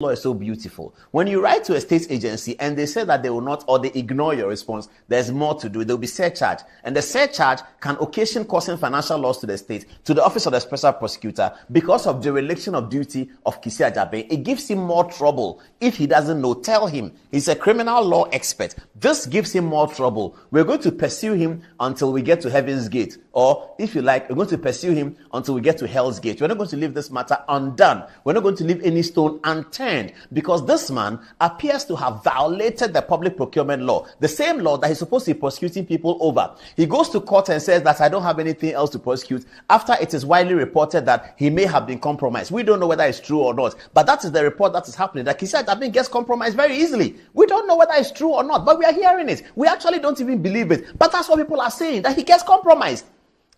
law is so beautiful. When you write to a state agency and they say that they will not, or they ignore your response, there's more to do. There will be surcharge. And the surcharge can occasion causing financial loss to the state, to the office of the special prosecutor, because of the dereliction of duty of Kisi Ajabe. It gives him more trouble. If he doesn't know, tell him. He's a criminal law expert. This gives him more trouble. We're going to pursue him until we get to Heaven's Gate. Or, if you like, we're going to pursue him until we get to Hell's Gate. We're not going to leave this matter undone. We're not going to leave any stone unturned. Because this man appears to have violated the public procurement law, the same law that he's supposed to be prosecuting people over. He goes to court and says that I don't have anything else to prosecute, after it is widely reported that he may have been compromised. We don't know whether it's true or not, but that is the report that is happening, that Kisi Ajabe gets compromised very easily. We don't know whether it's true or not, but we are hearing it. We actually don't even believe it, but that's what people are saying, that he gets compromised.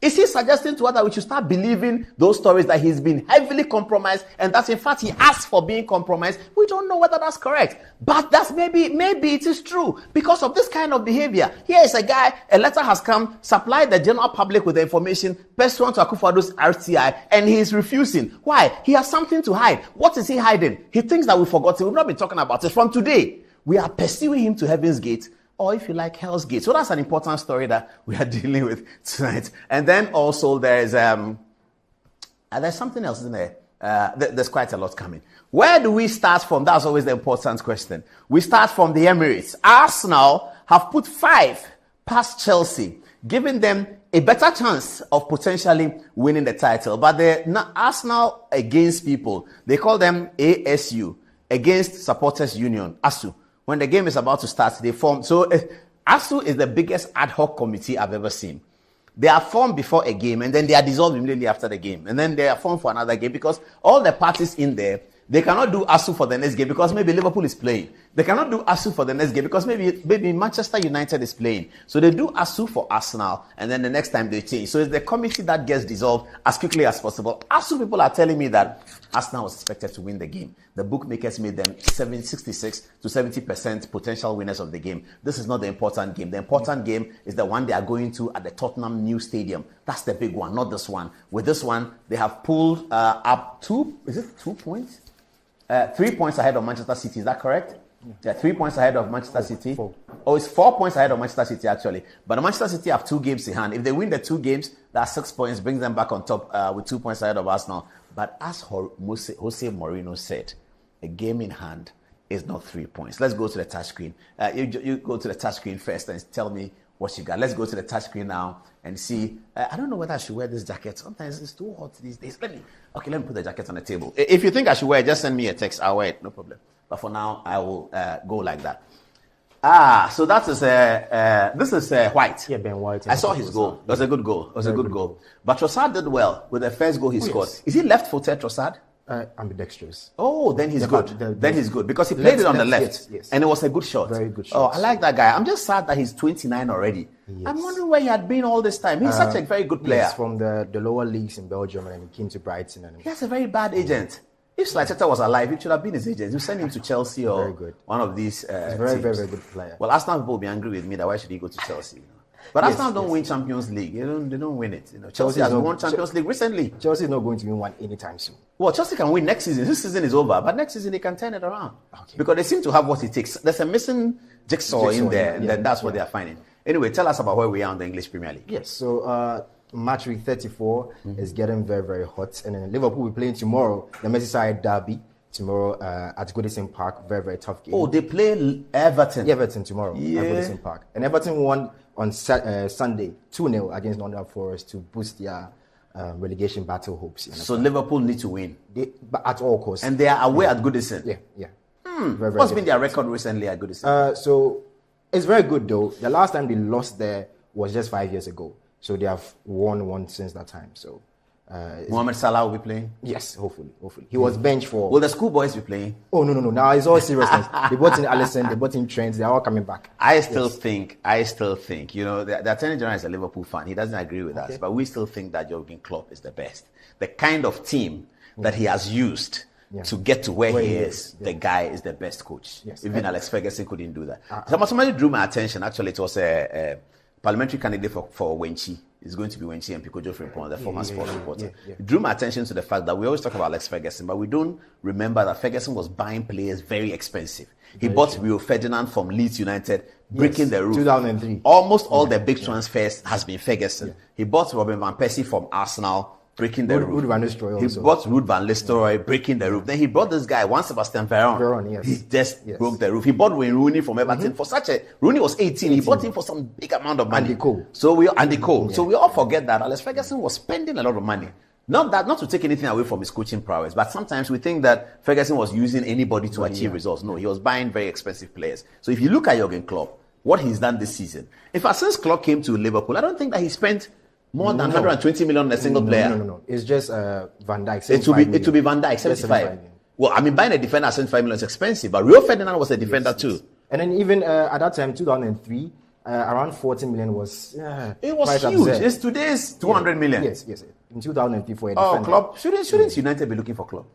Is he suggesting to us that we should start believing those stories that he's been heavily compromised and that in fact he asked for being compromised? We don't know whether that's correct. But that's maybe it is true because of this kind of behavior. Here is a guy, a letter has come, supplied the general public with the information pursuant to Akufo-Addo's RTI, and he is refusing. Why? He has something to hide. What is he hiding? He thinks that we've forgotten. We've not been talking about it. From today, we are pursuing him to Heaven's Gate, or if you like, Hell's Gate. So that's an important story that we are dealing with tonight. And then also there's something else, isn't there? There's quite a lot coming. Where do we start from? That's always the important question. We start from the Emirates. Arsenal have put 5 past Chelsea, giving them a better chance of potentially winning the title. But the Arsenal against people, they call them ASU, Against Supporters Union, ASU. When the game is about to start, they form. So ASU is the biggest ad hoc committee I've ever seen. They are formed before a game, and then they are dissolved immediately after the game. And then they are formed for another game, because all the parties in there, they cannot do ASU for the next game because maybe Liverpool is playing. They cannot do ASU for the next game because maybe Manchester United is playing. So they do ASU for Arsenal, and then the next time they change. So it's the committee that gets dissolved as quickly as possible. ASU people are telling me that Arsenal was expected to win the game. The bookmakers made them 66 to 70% potential winners of the game. This is not the important game. The important game is the one they are going to at the Tottenham new stadium. That's the big one, not this one. With this one, they have pulled up 2 points? 3 points ahead of Manchester City. Is that correct? Yeah, 3 points ahead of Manchester City. 4. Oh, it's 4 points ahead of Manchester City, actually. But Manchester City have 2 games in hand. If they win the 2 games, that's 6 points, brings them back on top with 2 points ahead of Arsenal. But as Jose Mourinho said, a game in hand is not 3 points. Let's go to the touchscreen. You go to the touchscreen first and tell me what you got. Let's go to the touchscreen now and see. I don't know whether I should wear this jacket. Sometimes it's too hot these days. Let me put the jacket on the table. If you think I should wear it, just send me a text. I'll wear it, no problem. But for now, I will go like that. So that is this is White. Yeah, Ben White. I saw his goal. It was a good goal. But Trossard did well with the first goal he scored. Yes. Is he left-footed, Trossard? Ambidextrous. Oh, then he's good. Then he's good because he played it on the left, yes. And it was a good shot. Very good shot. Oh, I like that guy. I'm just sad that he's 29 already. Yes. I'm wondering where he had been all this time. He's such a very good player. Yes, from the lower leagues in Belgium, and he came to Brighton. And he has a very bad agent. If Slateta was alive, it should have been his agent. You send him to Chelsea or one of these. He's a very good player. Well, Arsenal people will be angry with me that why should he go to Chelsea? You know? But Arsenal don't win Champions League. They don't win it. You know, Chelsea has won Champions League recently. Chelsea is not going to win one anytime soon. Well, Chelsea can win next season. This season is over, but next season they can turn it around. Okay. Because they seem to have what it takes. There's a missing jigsaw in there, and then that's what they are finding. Anyway, tell us about where we are in the English Premier League. Yes, so match week 34 is getting very, very hot. And then Liverpool will be playing tomorrow, the Merseyside derby. Tomorrow at Goodison Park, very, very tough game. Oh, they play Everton. Yeah, Everton tomorrow at Goodison Park. And Everton won on Sunday 2-0 against Nottingham Forest to boost their relegation battle hopes. So Liverpool need to win. But at all costs. And they are away at Goodison. Yeah. What's been their record recently at Goodison? So it's very good though. The last time they lost there was just 5 years ago. So they have won since that time. So Mohamed Salah will be playing? Yes, hopefully. He was benched for... Will the schoolboys be playing? Oh, no. Now it's all seriousness. They brought in Alisson, they brought in Trent, they're all coming back. I still think, you know, the Attorney General is a Liverpool fan. He doesn't agree with us, but we still think that Jurgen Klopp is the best. The kind of team that he has used to get to where he is, the guy is the best coach. Yes. Even Alex Ferguson couldn't do that. Somebody drew my attention. Actually, it was a parliamentary candidate for Wenchi. is going to be Wenchi and Pico Frimpong, the former sports reporter. It drew my attention to the fact that we always talk about Alex Ferguson, but we don't remember that Ferguson was buying players very expensive. He bought Rio Ferdinand from Leeds United, breaking the roof. 2003. Almost all the big transfers has been Ferguson. He bought Robin van Persie from Arsenal, breaking the roof. Ruud van Nistelrooy He bought Ruud van Nistelrooy, breaking the roof. Then he brought this guy, Juan Sebastian Veron. Yes. He just broke the roof. He bought Wayne Rooney from Everton for such a... Rooney was 18. He bought him for some big amount of money. Andy Cole. So we all forget that Alex Ferguson was spending a lot of money. Not to take anything away from his coaching prowess, but sometimes we think that Ferguson was using anybody to achieve results. No, he was buying very expensive players. So if you look at Jurgen Klopp, what he's done this season, in fact, since Klopp came to Liverpool, I don't think that he spent more than 120 million on a single player. No. It's just Van Dijk. It will be Van Dijk, 75. Well, I mean, buying a defender at 75 million is expensive, but Rio Ferdinand was a defender too. And then even at that time, 2003, around 40 million was... it was huge. Absurd. It's today's 200 million. Yes. In 2003 for a defender. Klopp. Shouldn't United be looking for Klopp?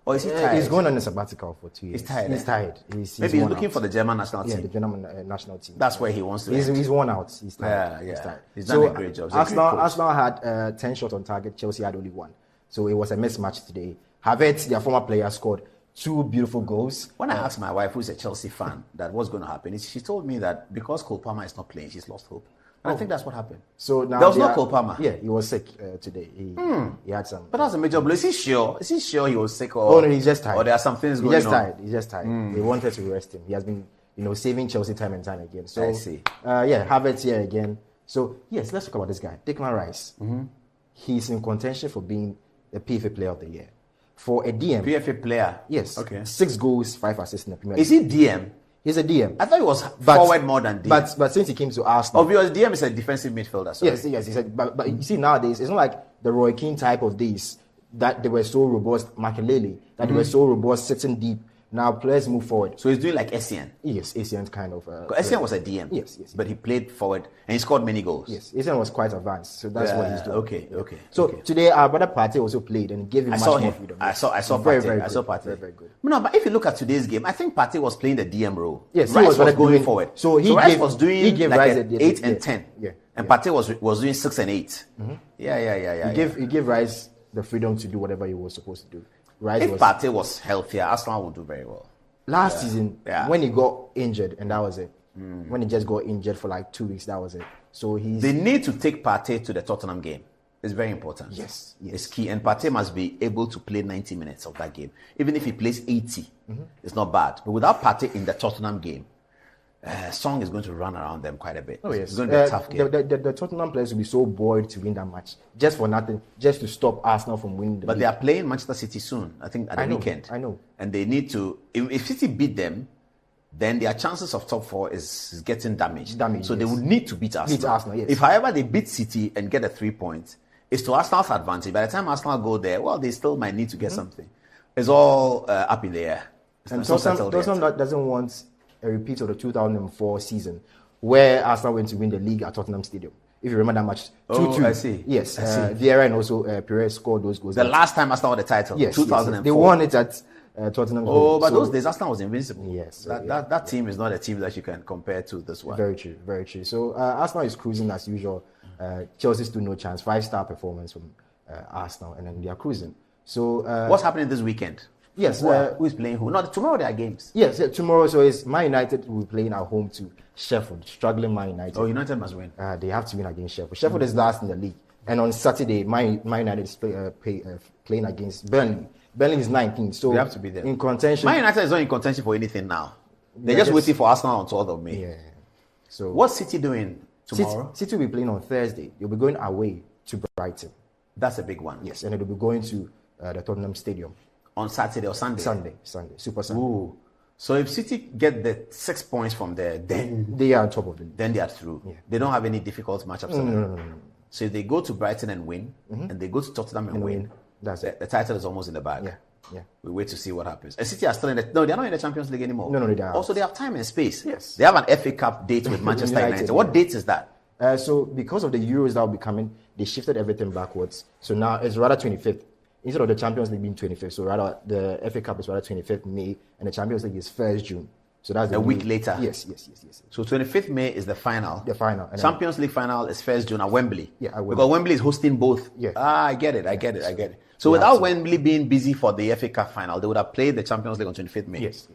Or is he tired? He's going on a sabbatical for 2 years. He's tired. He's tired. Maybe he's looking for the German national team. Yeah, the German national team. That's where he wants to. He's worn out. He's tired. Yeah. He's tired. He's done a great job. Arsenal had 10 shots on target. Chelsea had only 1. So it was a mismatch today. Havertz, their former player, scored 2 beautiful goals. When I asked my wife, who's a Chelsea fan, that what's going to happen, she told me that because Cole Palmer is not playing, she's lost hope. And I think that's what happened. So now there was no Cole Palmer. Yeah, he was sick today. He had some. But that's a major blow. Is he sure? Is he sure he was sick? Or, no, he's just tired. Or there are some things going on? He's just tired. They wanted to rest him. He has been, saving Chelsea time and time again. So I see. Havertz here again. So yes, let's talk about this guy, Declan Rice. He's in contention for being the PFA Player of the Year. For a DM. PFA player? Yes. Okay. 6 goals, 5 assists in the Premier League. Is he DM? He's a DM. I thought he was forward more than DM. But since he came to Arsenal... Obviously, DM is a defensive midfielder. Sorry. Yes. He said, but you see, nowadays, it's not like the Roy Keane type of days that they were so robust, Makelele, that they were so robust, sitting deep. Now players move forward. So he's doing like Essien? Yes, Essien kind of... Essien was a DM. Yes. But he played forward and he scored many goals. Yes, Essien was quite advanced. So that's what he's doing. Okay. So today, our brother Partey also played and gave him much more freedom. I saw very, Partey. very I saw good. Partey. Very, very good. No, but if you look at today's game, I think Partey was playing the DM role. Yes, Rice was going forward. So Rice was doing Rice 8 and 10. Yeah. And Partey was doing 6 and 8. Yeah. He gave Rice the freedom to do whatever he was supposed to do. If Partey was healthier, Arsenal would do very well. Last season, when he got injured, and that was it. When he just got injured for like 2 weeks, that was it. So they need to take Partey to the Tottenham game. It's very important. Yes. It's key. And Partey must be able to play 90 minutes of that game. Even if he plays 80, it's not bad. But without Partey in the Tottenham game, Song is going to run around them quite a bit. Oh, yes. It's going to be a tough game. The Tottenham players will be so bored to win that match. Just for nothing. Just to stop Arsenal from winning the league. They are playing Manchester City soon, I think, at the weekend. I know. And they need to... If City beat them, then their chances of top 4 is getting damaged. So they would need to beat Arsenal. Yes. If, however, they beat City and get a 3 points, it's to Arsenal's advantage. By the time Arsenal go there, well, they still might need to get something. It's all up in the air. And Tottenham doesn't want a repeat of the 2004 season where Arsenal went to win the league at Tottenham Stadium. If you remember that match, 2-2. I see. Yes, I see. Vieira and also Perez scored those goals. The last time Arsenal won the title, yes, 2004. They won it at Tottenham. But those days Arsenal was invincible. Yes. That team is not a team that you can compare to this one. Very true. So Arsenal is cruising as usual. Chelsea still no chance. 5-star performance from Arsenal, and then they are cruising. So what's happening this weekend? Yes. Who is playing who? No, tomorrow there are games. Yes, tomorrow. So it's Man United will be playing at home to Sheffield, struggling Man United. Oh, United must win. They have to win against Sheffield. Sheffield is last in the league. And on Saturday, Man United is playing against Burnley. Burnley is 19th. So they have to be there. In contention. Man United is not in contention for anything now. They're just waiting for Arsenal on 12th of May. Yeah. So what's City doing tomorrow? City will be playing on Thursday. They'll be going away to Brighton. That's a big one. Yes, and they'll be going to the Tottenham Stadium. On Saturday or Sunday? Sunday. Super Sunday. Ooh. So if City get the 6 points from there, then they are on top of it. Then they are through. Yeah. They don't have any difficult matchups. No. So if they go to Brighton and win, and they go to Tottenham and win, that's it. The title is almost in the bag. Yeah. We wait to see what happens. And City are still in the... No, they're not in the Champions League anymore. No, they are. Also, they have time and space. Yes. They have an FA Cup date with Manchester United. What date is that? So because of the Euros that will be coming, they shifted everything backwards. So now it's rather 25th. Instead of the Champions League being 25th, so rather the FA Cup is rather 25th May, and the Champions League is 1st June. So that's a week later. Yes. So 25th May is the final. The final. And Champions League final is 1st June at Wembley. Yeah, at Wembley. Because Wembley is hosting both. Yeah. I get it. So without Wembley being busy for the FA Cup final, they would have played the Champions League on 25th May. Yes.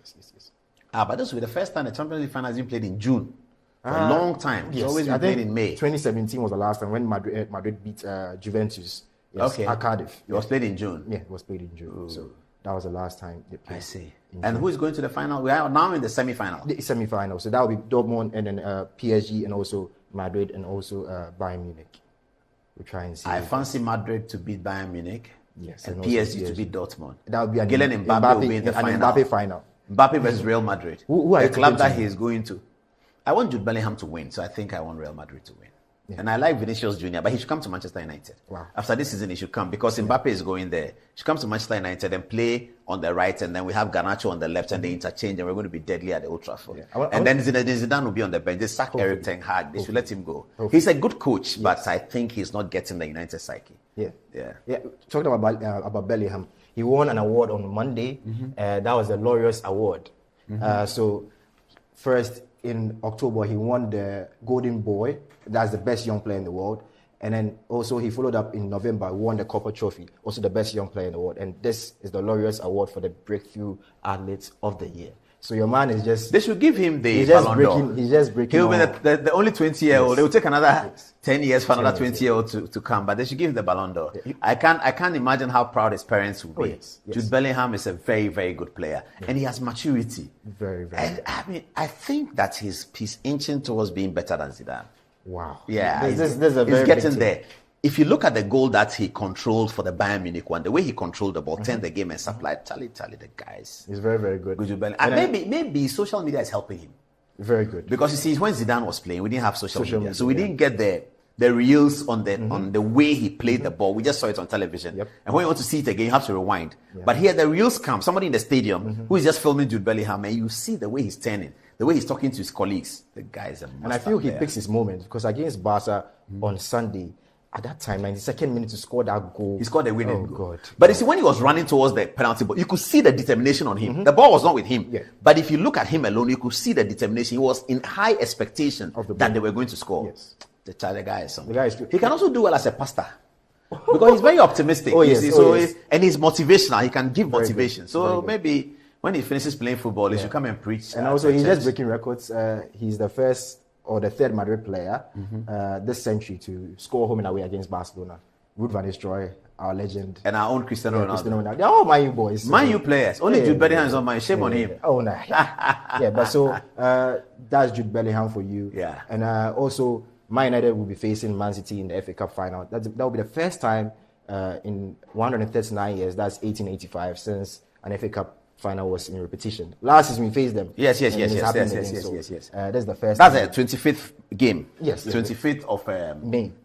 But this will be the first time the Champions League final has been played in June. For a long time. It's always been played in May. 2017 was the last time when Madrid beat Juventus. Yes, at Cardiff. It was played in June. Yeah, it was played in June. Ooh. So that was the last time they played. I see. And who is going to the final? We are now in the semi-final. The semi-final. So that will be Dortmund and then PSG and also Madrid and also Bayern Munich. We'll try and see. I fancy Madrid to beat Bayern Munich. Yes. And PSG to beat Dortment. That would be Kylian Mbappe will be in the final. Mbappe final. Mbappe versus Real Madrid. Who are the club that he is going to? I want Jude Bellingham to win, so I think I want Real Madrid to win. Yeah. And I like Vinicius Jr., but he should come to Manchester United. Wow. After this season, he should come because Mbappe is going there. He should come to Manchester United and play on the right, and then we have Garnacho on the left, and they interchange, and we're going to be deadly at the Old Trafford. Yeah. Then Zidane will be on the bench. They sack Eric Ten Hag. They should let him go. He's a good coach, but I think he's not getting the United psyche. Yeah. Talking about Bellingham, he won an award on Monday. That was the Laureus Award. So first in October, he won the Golden Boy. That's the best young player in the world. And then also he followed up in November, won the Copper Trophy, also the best young player in the world. And this is the Laureus Award for the Breakthrough Athletes of the Year. So your man is just... They should give him the Ballon d'Or. He's just breaking. He'll be the only 20-year-old. Yes. They will take another 10 years for another 20-year-old to come, but they should give him the Ballon d'Or. Yeah. I can't imagine how proud his parents will be. Yes. Jude Bellingham is a very, very good player, and he has maturity. Very, very. And I mean, I think that he's inching towards being better than Zidane. Wow. Yeah, this is a very he's getting there. If you look at the goal that he controlled for the Bayern Munich one, the way he controlled the ball, turned the game and supplied, Charlie, the guys. He's very, very good. And maybe social media is helping him. Very good. Because you see, when Zidane was playing, we didn't have social media. So we didn't get the reels on the way he played the ball. We just saw it on television. Yep. And when you want to see it again, you have to rewind. Yeah. But here the reels come. Somebody in the stadium who is just filming Jude Bellingham, and you see the way he's turning, the way he's talking to his colleagues. The guy is a master. And I feel he picks his moment because against Barca on Sunday, at that time, 92nd minute to score that goal. He scored the winning goal. God. But you see, when he was running towards the penalty box, you could see the determination on him. The ball was not with him. Yeah. But if you look at him alone, you could see the determination. He was in high expectation that they were going to score. Yes. The guy is something. The guy is he can also do well as a pastor. Because he's very optimistic. And he's motivational. He can give motivation. So maybe when he finishes playing football, he should come and preach. And also, he's just breaking records. He's the first or the third Madrid player this century to score home and away against Barcelona. Ruud van Nistelrooy, our legend. And our own Cristiano Ronaldo. They're all Man U boys. Man U players. Only Jude Bellingham is on Man U. Shame on him. Oh, no. But so that's Jude Bellingham for you. Yeah. And also, Man United will be facing Man City in the FA Cup final. That will be the first time in 139 years, that's 1885, since an FA Cup final was in repetition. Last season we faced them. Yes. That's the first. That's the 25th game. Yes. 25th of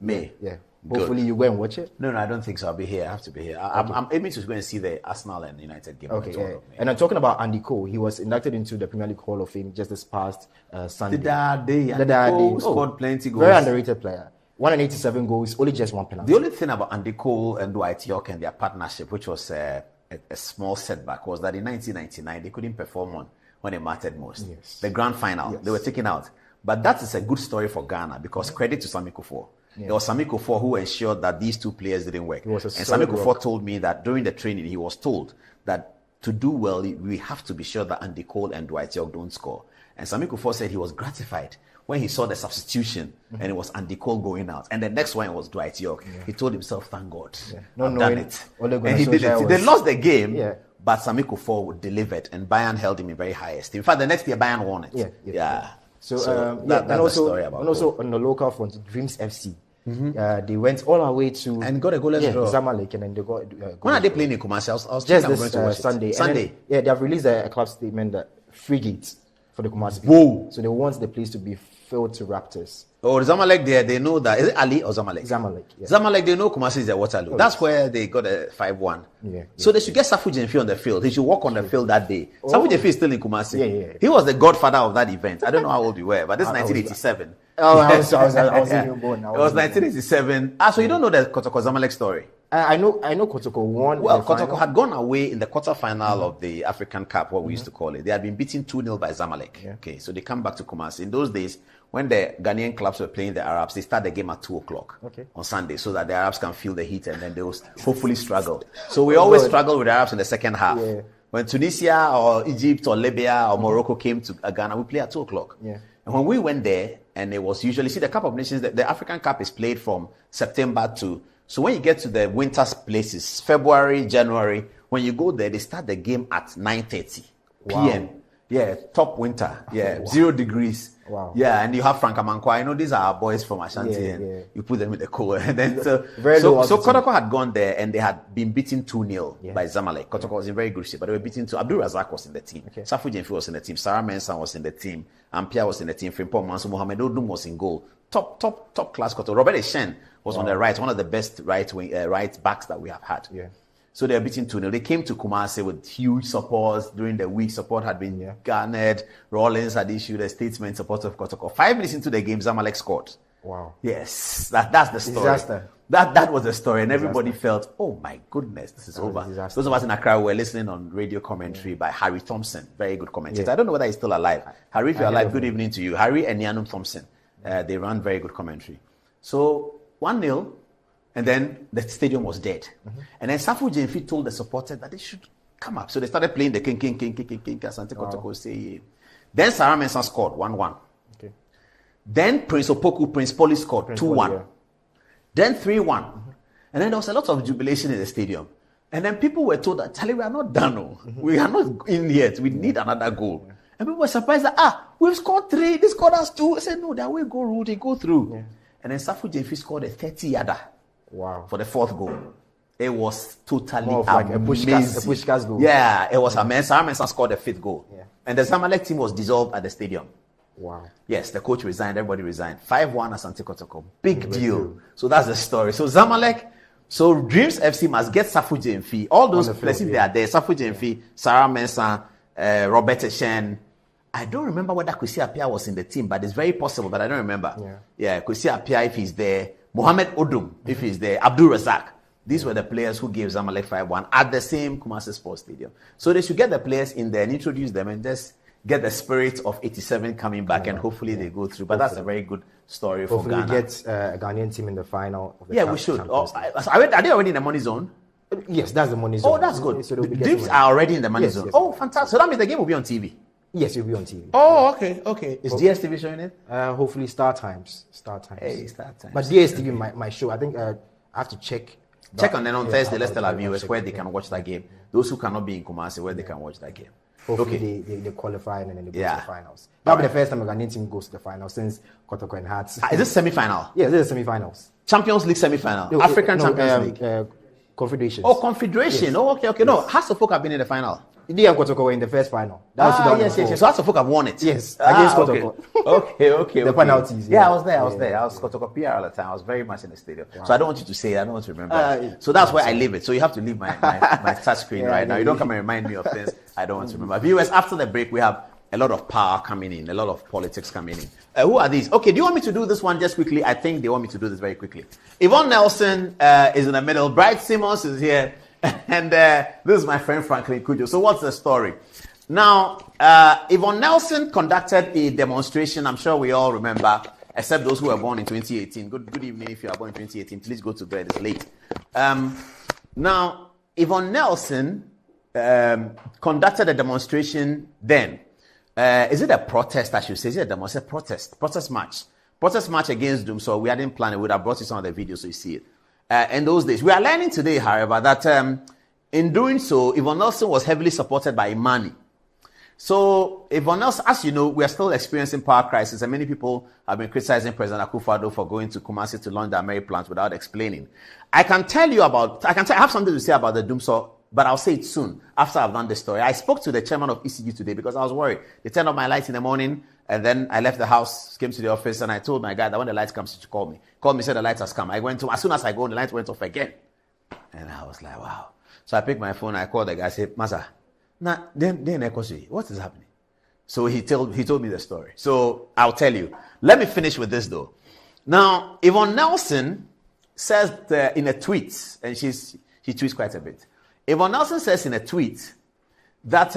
May. Yeah. Hopefully you go and watch it. No, I don't think so. I'll be here. I have to be here. I'm aiming to go and see the Arsenal and United game. Okay. And I'm talking about Andy Cole. He was inducted into the Premier League Hall of Fame just this past Sunday. The day. Scored plenty goals. Very underrated player. 187 goals, only just one penalty. The only thing about Andy Cole and Dwight York and their partnership, which was a small setback, was that in 1999 they couldn't perform when it mattered most. Yes. The grand final, they were taken out. But that is a good story for Ghana because credit to Sami Kufuor. Yeah. It was Sami Kufuor who ensured that these two players didn't work. And Sami Kufuor told me that during the training he was told that to do well we have to be sure that Andy Cole and Dwight York don't score. And Sami Kufuor said he was gratified when he saw the substitution and it was Andy Cole going out. And the next one was Dwight York. He told himself, thank God, I've done it. And he did it. They lost the game, but Sami Kufuor delivered and Bayern held him in very high esteem. In fact, the next year Bayern won it. That's the story about and also on the local front, Dreams FC. They went all our way to and got a goalless draw. Zamalek, and then they got. When are they playing in Kumasi? I was just this Sunday. Sunday. Then, they have released a club statement that frigate for the Kumasi. Whoa! So they want the place to be filled to Raptors. Oh, Zamalek there, they know that. Is it Ali or Zamalek? Zamalek. Yeah. Zamalek, they know Kumasi is their Waterloo. That's where they got a 5-1. So they should get Safu Jenfi on the field. He should walk on the field that day. Safu Jenfi is still in Kumasi. He was the godfather of that event. I don't know how old you were, but this is 1987. I was in your born. It was 1987. So you don't know the Kotoko Zamalek story? I know Kotoko won. Well, Kotoko had gone away in the quarterfinal of the African Cup, what we used to call it. They had been beaten 2-0 by Zamalek. Yeah. Okay, so they come back to Kumasi. In those days, when the Ghanaian clubs were playing the Arabs, they start the game at 2 o'clock on Sunday so that the Arabs can feel the heat and then they will hopefully struggle. So we always struggle with the Arabs in the second half. Yeah. When Tunisia or Egypt or Libya or Morocco came to Ghana, we play at 2 o'clock. Yeah. And when we went there, and it was usually, see, the Cup of Nations, the African Cup is played from September to, so when you get to the winter places, February, January, when you go there, they start the game at 9:30 p.m. Yeah, top winter. Yeah, wow. 0 degrees. Wow. Yeah, and you have Frank Amankwa. You know, these are our boys from Asantehene. Yeah. You put them in the cold. And then so Kotoko had gone there and they had been beaten 2-0 by Zamalek. Kotoko was in very good shape, but they were beaten 2. Abdul Razak was in the team. Safu Jenfi was in the team. Sarah Mensah was in the team. Ampia was in the team. Frimpong Manso Mohamed Odum was in goal. Top class Kotoko. Robert Eshen was on the right, one of the best right backs that we have had. Yeah. So they are beating 2-0. They came to Kumasi with huge support during the week. Support had been garnered. Rollins had issued a statement support of Kotoko. 5 minutes into the game, Zamalek scored. Wow. Yes, that's the story. Disaster. That was the story, and everybody felt, oh my goodness, this is over. Those of us in Accra were listening on radio commentary by Harry Thompson, very good commentator. I don't know whether he's still alive. Harry, if you're alive, good evening to you. Harry and Yanum Thompson, they ran very good commentary. So 1-0. And then the stadium was dead. And then Safu Jenfi told the supporters that they should come up. So they started playing the King, Asante Kotoko say. Then Sarah Mensah scored 1-1. Okay. Then Prince Poli scored 2-1. Then 3-1. And then there was a lot of jubilation in the stadium. And then people were told that, Charlie, we are not done. We are not in yet. We need another goal. And people were surprised that, we've scored 3. They scored us 2. I said, no, that way goal rule, they go through. And then Safu Jenfi scored a 30-yarder. Wow. For the 4th goal. It was totally like a Pushkas goal. Yeah, it was amazing. Sarah Mensah scored the 5th goal. Yeah. And the Zamalek team was dissolved at the stadium. Wow. Yes, the coach resigned, everybody resigned. 5-1 Asante Kotoko. Big deal. So that's the story. So Zamalek, so Dreams FC must get Safu Jenfi. All those places they are there. Safu Jenfi, Sarah Mensah, Robert Eshen. I don't remember whether Kwesi Appiah was in the team, but it's very possible, but I don't remember. Yeah, Kwesi Appiah if he's there. Mohamed Odum, if he's there, Abdul Razak. These were the players who gave Zamalek 5-1 at the same Kumasi Sports Stadium. So they should get the players in there and introduce them and just get the spirit of 87 coming back and hopefully they go through. But that's a very good story for Ghana. Hopefully we get a Ghanaian team in the final. Of the we should. Are they already in the money zone? Yes, that's the money zone. Oh, that's good. So the Dreams are already in the money zone. Oh, fantastic. So that means the game will be on TV. Yes, it'll be on TV. Oh, okay. Is DSTV showing it? Hopefully Star Times. Hey, Star Times. But DSTV might show. I think I have to check. Check on then on Thursday. Let's tell our viewers where they can watch that game. Those who cannot be in Kumasi, where they can watch that game. Hopefully they qualify and then they go to the finals. That'll be the first time a Ghanaian team goes to the finals since Kotoko and Hearts. Is this semi-final? Yes, this is semi-finals. Champions League semi-final. African Champions League. Confederations. Oh, Confederation. Yes. Oh, okay. Yes. No, Hearts of Folk have been in the final. India and Kotoko were in the first final. That was yes. So Hearts of Folk have won it. Yes, against Kotoko. Okay. The penalties. Yeah, I was there. I was Kotoko PR all the time. I was very much in the stadium. Wow. So I don't want you to say. I don't want to remember. So that's where I leave it. So you have to leave my touch screen right now. You don't come and remind me of things I don't want to remember. Viewers, after the break, we have a lot of power coming in, a lot of politics coming in. Who are these? Okay, do you want me to do this one just quickly? I think they want me to do this very quickly. Yvonne Nelson is in the middle. Bright Simmons is here. And this is my friend Franklin Kujo. So what's the story? Now, Yvonne Nelson conducted a demonstration. I'm sure we all remember, except those who were born in 2018. Good evening if you are born in 2018. Please go to bed. It's late. Now, Yvonne Nelson conducted a demonstration then. Is it a protest, I should say? Is it a demonstration? Protest march. Protest march against Doom. So we hadn't planned it. We would have brought you some of the videos so you see it. In those days. We are learning today, however, that in doing so, Yvonne Nelson was heavily supported by Imani. So Yvonne Nelson, as you know, we are still experiencing power crisis, and many people have been criticizing President Akufo-Addo for going to Kumasi to launch the Ameri plant without explaining. I have something to say about the Doomsaw, but I'll say it soon after I've done the story. I spoke to the chairman of ECG today because I was worried. They turned off my lights in the morning, and then I left the house, came to the office, and I told my guy that when the lights come, she should call me. Called me, said the lights has come. I went to, as soon as I go, the lights went off again. And I was like, wow. So I picked my phone, I called the guy, I said, Masa, what is happening? So he told me the story. So I'll tell you. Let me finish with this though. Now, Yvonne Nelson says in a tweet, and she tweets quite a bit. Yvonne Nelson says in a tweet that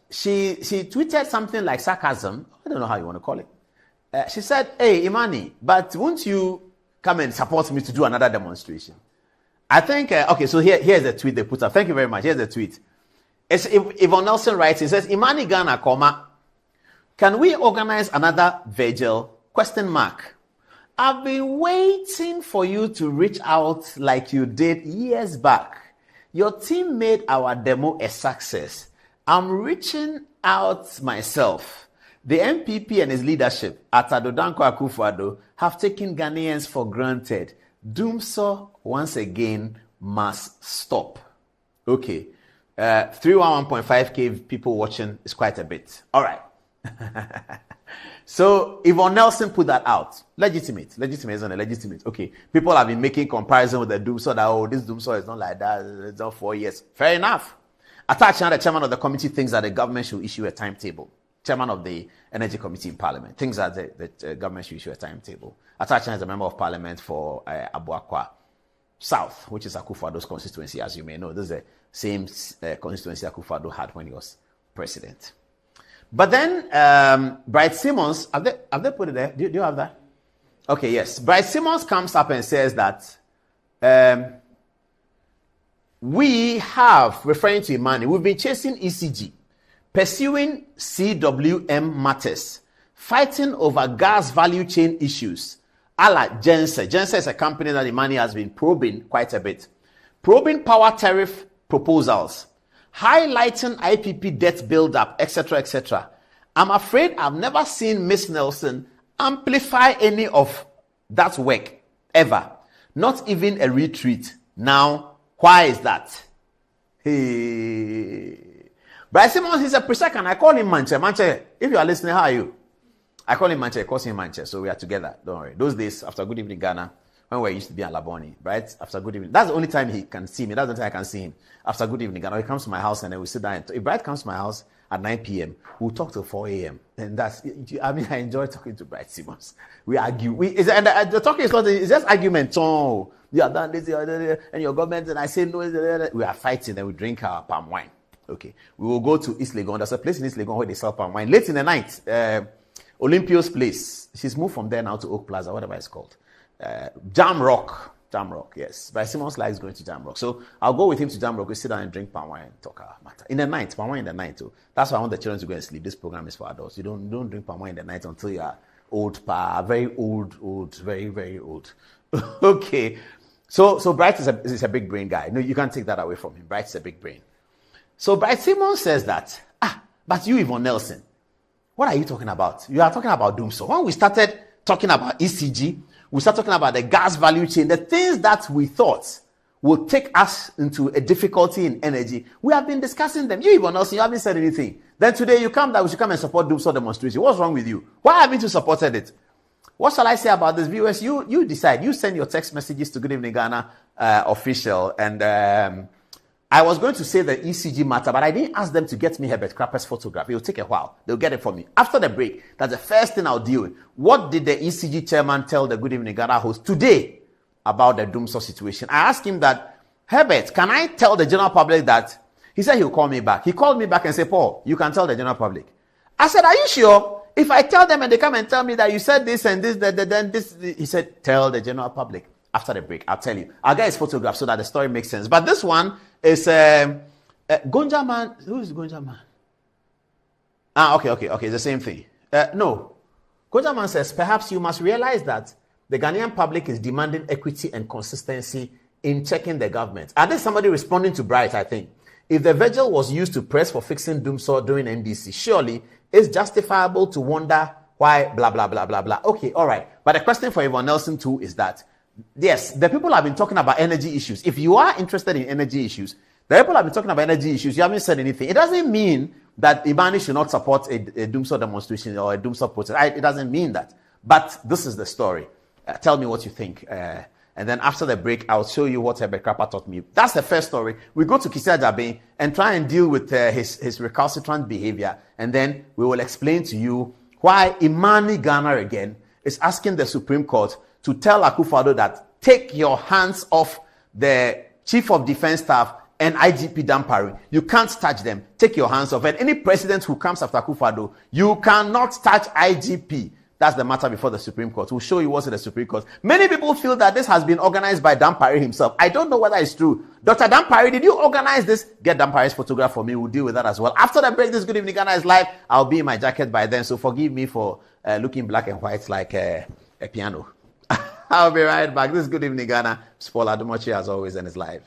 she tweeted something like sarcasm. I don't know how you want to call it. She said, "Hey, Imani, but won't you come and support me to do another demonstration?" I think, okay, so here's the tweet they put up. Thank you very much. Here's the tweet. It's Yvonne Nelson writes, it says, "Imani Ghana, can we organize another vigil? ? I've been waiting for you to reach out like you did years back. Your team made our demo a success. I'm reaching out myself. The NPP and his leadership at Adodanko Akufo-Addo have taken Ghanaians for granted. Doomso once again must stop." Okay. 311.5k people watching is quite a bit. All right. So Yvonne Nelson put that out. Legitimate, isn't it? Legitimate. Okay. People have been making comparison with the Doomso that, oh, this Doomso is not like that. It's not 4 years. Fair enough. Atachi, the chairman of the committee, thinks that the government should issue a timetable. Chairman of the Energy Committee in Parliament thinks that the government should issue a timetable. Atachi is a member of Parliament for Abuakwa South, which is Akufo-Addo's constituency, as you may know. This is the same constituency Akufo-Addo had when he was president. But then Bright Simmons, have they put it there? Do you have that? Okay, yes. Bright Simmons comes up and says that we have, referring to Imani, we've been chasing ECG, pursuing CWM matters, fighting over gas value chain issues. Gense. Gense is a company that Imani has been probing quite a bit. Probing power tariff proposals, highlighting IPP debt buildup, etc., etc. I'm afraid I've never seen Miss Nelson amplify any of that work, ever. Not even a retreat. Now, why is that? Hey. Bryce Simmons is a presec, and I call him Manche. Manche, if you are listening, how are you? I call him Manche, I call him Manche, so we are together. Don't worry. Those days, after Good Evening Ghana, when we used to be in Laboni, right? After Good Evening, that's the only time he can see me. That's the time I can see him. After Good Evening Ghana, he comes to my house and then we sit down. If Bright comes to my house at 9 p.m., we'll talk till 4 a.m. And I enjoy talking to Bright Simmons. We argue. The talking is not, it's just argument. Oh, you have done this, and your government, and I say no. We are fighting, and we drink our palm wine. Okay. We will go to East Legon. There's a place in East Legon where they sell palm wine. Late in the night, Olympia's place. She's moved from there now to Oak Plaza, whatever it's called. Jam Rock, yes. But Simmons likes going to Jam Rock. So I'll go with him to Jam Rock. We sit down and drink palm wine and talk about matter. In the night, palm wine in the night too. That's why I want the children to go and sleep. This program is for adults. You don't drink palm wine in the night until you are old, very old, very, very old. Okay. So Bright is a big brain guy. No, you can't take that away from him. Bright is a big brain. So Bright Simmons says that, but you, Yvonne Nelson, what are you talking about? You are talking about Doomso. When we started talking about ECG, we started talking about the gas value chain, the things that we thought would take us into a difficulty in energy. We have been discussing them. You, Yvonne Nelson, you haven't said anything. Then today you come that we should come and support Doomso demonstration. What's wrong with you? Why haven't you supported it? What shall I say about this, viewers? You decide. You send your text messages to Good Evening Ghana official. And I was going to say the ECG matter, but I didn't ask them to get me Herbert Crapper's photograph. It will take a while. They'll get it for me. After the break, that's the first thing I'll deal with. What did the ECG chairman tell the Good Evening Ghana host today about the Doomso situation? I asked him that, Herbert, can I tell the general public that? He said he'll call me back. He called me back and said, Paul, you can tell the general public. I said, are you sure? If I tell them and they come and tell me that you said this and this, then this, he said, tell the general public. After the break, I'll tell you. I'll get his photograph so that the story makes sense. But this one is Gonja Man. Who is Gonja Man? Okay. It's the same thing. No. Gonja Man says, perhaps you must realize that the Ghanaian public is demanding equity and consistency in checking the government. And there's somebody responding to Bright, I think. If the vigil was used to press for fixing Doomso during NDC, surely it's justifiable to wonder why blah, blah, blah, blah, blah. Okay, all right. But the question for Yvonne Nelson too is that, yes, the people have been talking about energy issues. If you are interested in energy issues, the people have been talking about energy issues. You haven't said anything. It doesn't mean that Imani should not support a Doomso demonstration or a Doomso protest. It doesn't mean that. But this is the story. Tell me what you think. And then after the break, I'll show you what Herbert Crapper taught me. That's the first story. We go to Kisia Jabe and try and deal with his recalcitrant behavior. And then we will explain to you why Imani Ghana again is asking the Supreme Court to tell Akufo-Addo that take your hands off the Chief of Defense Staff and IGP Dampare. You can't touch them. Take your hands off. And any president who comes after Akufo-Addo, you cannot touch IGP. That's the matter before the Supreme Court. We'll show you what's in the Supreme Court. Many people feel that this has been organized by Dampare himself. I don't know whether it's true. Dr. Dampare, did you organize this? Get Dampare's photograph for me. We'll deal with that as well. After the break, this Good Evening Ghana is live. I'll be in my jacket by then, so forgive me for looking black and white like a piano. I'll be right back. This is Good Evening Ghana. Paul Adumochi as always, and it's live.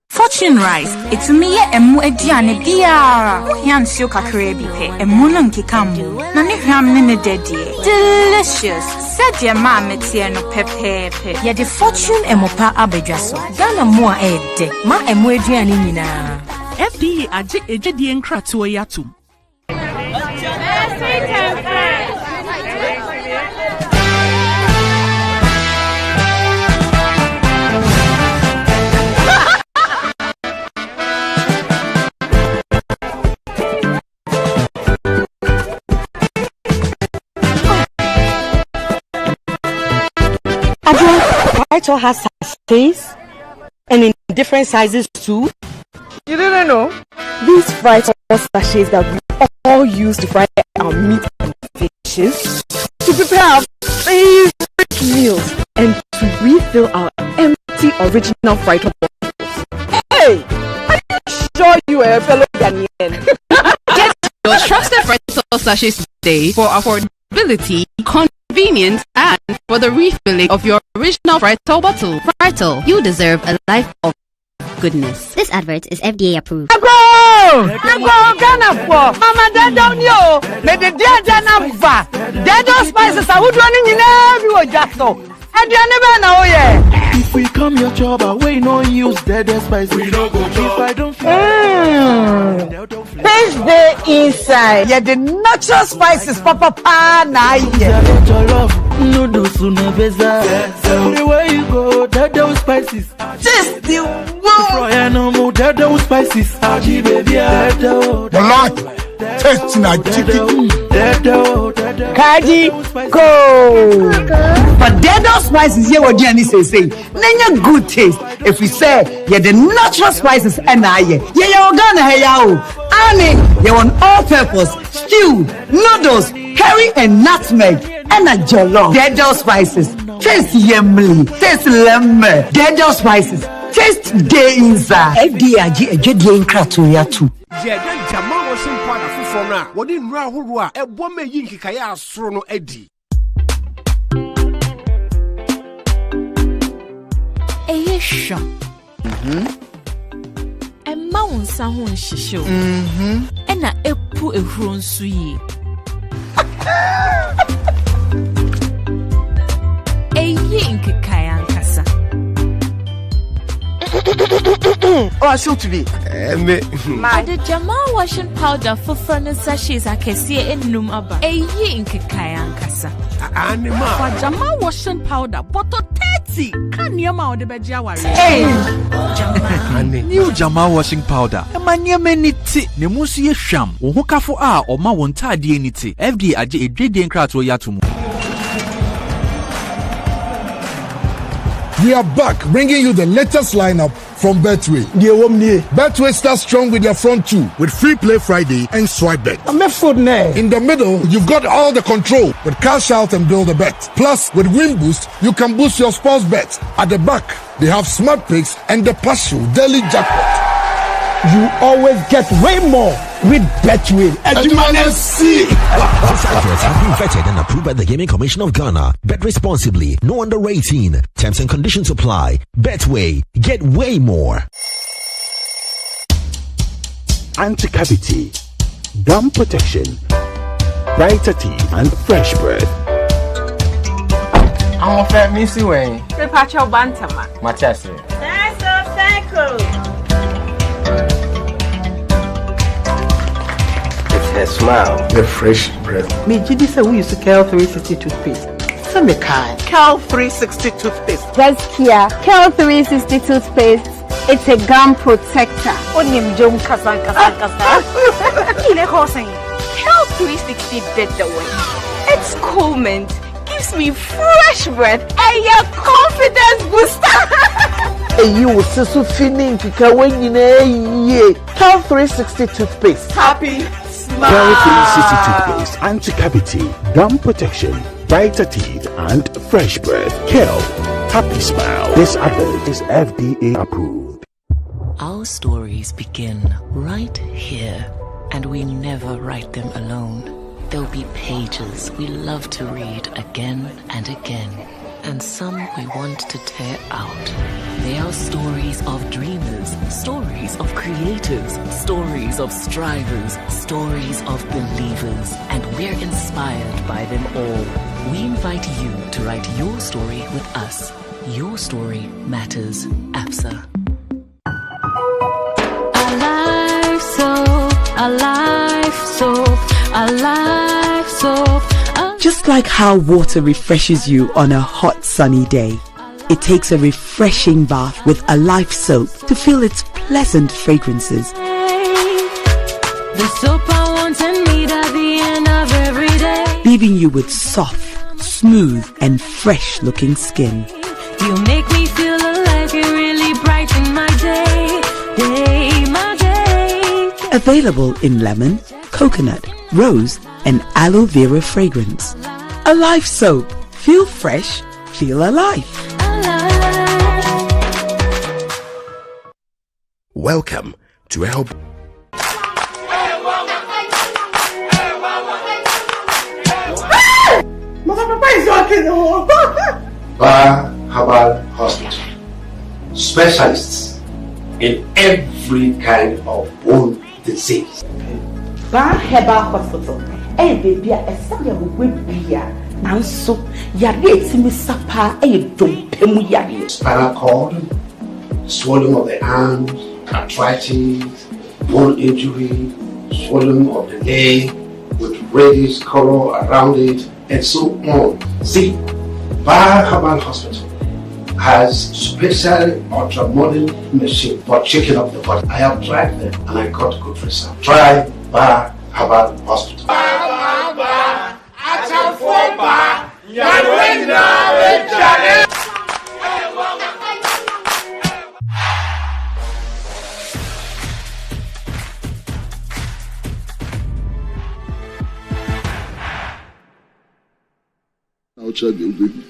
Fortune rice. It's me emu ediane biara. Yansu kakre bipe. Emu no nkikamu. Na ne hwam ne dedie. Delicious. Said your mom tie no pepepe. Ye the Fortune emopa abedwaso. Ghana mo a ede. Ma emu ediane nyina. FDA aje ejedi nkratoa yatum. Frital has sachets and in different sizes too. You didn't know? These Frital sachets that we all use to fry our meat and fishes, to prepare our favorite meals, and to refill our empty original Frital bottles. Hey! I'm sure you are a fellow Ghanaian. Get your trusted Frital sachets today for affordability, convenience, and for the refilling of your original Frital bottle. Frital, you deserve a life of goodness. This advert is FDA approved. Ghana for Mama Dadon yo. Me the dear Ghana va. Dedo spices are wood running in every just so. And you never know yeah. If we come your job, we no use dead spices. We don't go if I don't Taste the inside. Yeah, the natural spices, Papa na yeah. Noodles the way you go, dead spices. Just the one. No more dead spices. Black, tasting like chicken. Kaji go. But dead spices here what Jenny say. Nanya good taste. If we say yeah the natural spices and I yeah you gonna hey yo. Annie, you want all purpose, stew, noodles, curry and nutmeg and a jollof. Dead spices. Taste yummy. Taste lemon. Dead spices. Taste day inside. FDA ejedi nkratoya too. Yeah, Jamal was in part of Fufona. What in Rahua, a woman Yinkaya Srono Eddie. A shop. A mountain sound shisho. And a epu a grown sweet. A yink kayan kasa. Oh, so to be. The Jamal washing powder for furnace sachets I can see in Numaba. A yink kayan kasa. Anima. For Jamal washing powder, bottle 30. Can you mount the Bejawari? Hey! New Jamal washing powder. Emanya meniti. Nemusi ye sham. Uhukafo a o ma wonta adi eniti. FDA aje edwede nkrato yatumu. We are back, bringing you the latest lineup from Betway. Betway starts strong with their front two, with Free Play Friday and Swipe Bet. In the middle, you've got all the control with Cash Out and Build a Bet. Plus, with Win Boost, you can boost your sports bet. At the back, they have Smart Picks and the partial daily jackpot. You always get way more with Betway. These adverts have been vetted and approved by the Gaming Commission of Ghana. Bet responsibly. No under 18. Terms and conditions apply. Betway. Get way more. Anti-cavity, gum protection, brighter teeth, and fresh breath. I'm a fat missy way. The patch of Bantama. Matassa. That's a cycle. a smile. The fresh breath. Me Gidi say we use Cal 360 toothpaste. Some me kind. Cal 360 toothpaste. Just here, Cal 360 toothpaste. It's a gum protector. Onim jom kasa. Kile hosen. Cal 360 did the way. It's cool mint. Gives me fresh breath and your confidence booster. And you will so feeling to when you know Cal 360 toothpaste. Happy smile. Cal 360 toothpaste, anti-cavity, gum protection, brighter teeth, and fresh breath. Cal, happy smile. This advert is FDA approved. Our stories begin right here, and we never write them alone. There'll be pages we love to read again and again, and some we want to tear out. They are stories of dreamers, stories of creators, stories of strivers, stories of believers, and we're inspired by them all. We invite you to write your story with us. Your story matters, APSA. Alive soap. Just like how water refreshes you on a hot sunny day, it takes a refreshing bath with Alive soap to feel its pleasant fragrances. The soap I want and need at the end of every day. Leaving you with soft, smooth and fresh looking skin. You make me feel alive, you really brighten my day, my day. Available in lemon, coconut, rose and aloe vera fragrance. Alive soap. Feel fresh, feel alive. Welcome to help. Bar Herbal Hospital. Specialists in every kind of bone disease. Bar Herbal Hospital. Hey baby, a saga with beer. Nanso, yare timi sapa dompemu yare. Spinal cord, swelling of the arms, arthritis, bone injury, swelling of the leg with reddish color around it, and so on. See, Bar Herbal Hospital has special ultra-modern machine for checking up the body. I have tried them and I got good results. Try Bar Herbal Hospital. Outside the building.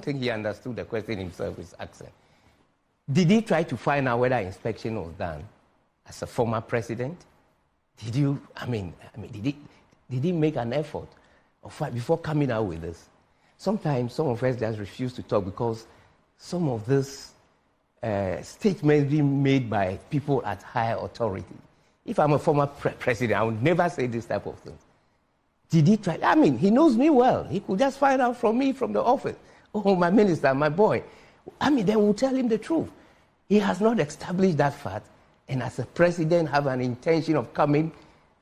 think he understood the question himself is asking. Did he try to find out whether inspection was done as a former president? Did you, did he make an effort before coming out with this? Sometimes some of us just refuse to talk because some of this statements being made by people at higher authority. If I'm a former president, I would never say this type of thing. Did he try? He knows me well. He could just find out from me from the office. Oh, my minister, my boy. Then we'll tell him the truth. He has not established that fact, and as a president have an intention of coming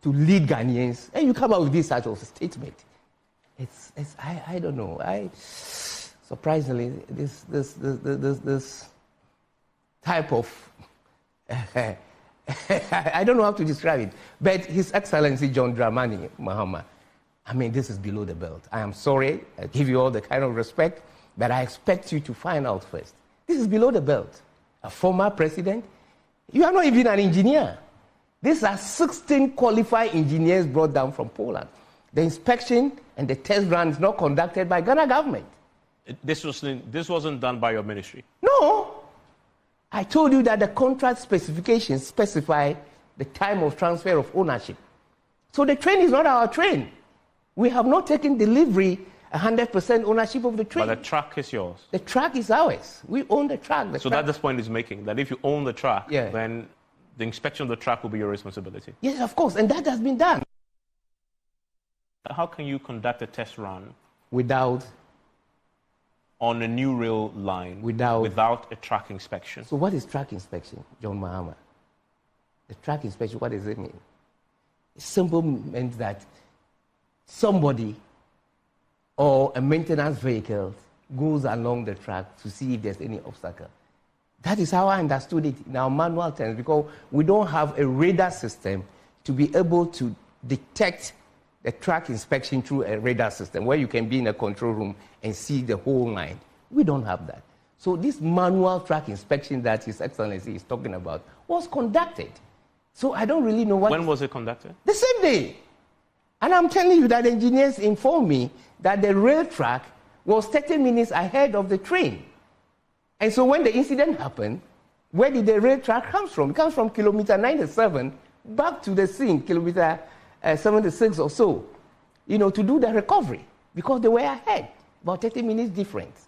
to lead Ghanaians, and you come out with this sort of statement. I don't know. Surprisingly, this type of I don't know how to describe it, but His Excellency John Dramani Mahama, this is below the belt. I am sorry. I give you all the kind of respect But I expect you to find out first. This is below the belt. A former president. You are not even an engineer. These are 16 qualified engineers brought down from Poland. The inspection and the test run is not conducted by Ghana government. This wasn't done by your ministry? No. I told you that the contract specifications specify the time of transfer of ownership. So the train is not our train. We have not taken delivery 100% ownership of the train. But the track is yours. The track is ours. We own the track. So that's the point he's making, that if you own the track, then the inspection of the track will be your responsibility. Yes, of course, and that has been done. How can you conduct a test run without on a new rail line without a track inspection? So what is track inspection, John Mahama? The track inspection, what does it mean? It simply means that somebody or a maintenance vehicle goes along the track to see if there's any obstacle. That is how I understood it in our manual terms, because we don't have a radar system to be able to detect the track inspection through a radar system where you can be in a control room and see the whole line. We don't have that. So this manual track inspection that His Excellency is talking about was conducted. So I don't really know what... When was it conducted? The same day. And I'm telling you that engineers informed me that the rail track was 30 minutes ahead of the train. And so when the incident happened, where did the rail track come from? It comes from kilometer 97 back to the scene, kilometer 76 or so, to do the recovery, because they were ahead, about 30 minutes difference.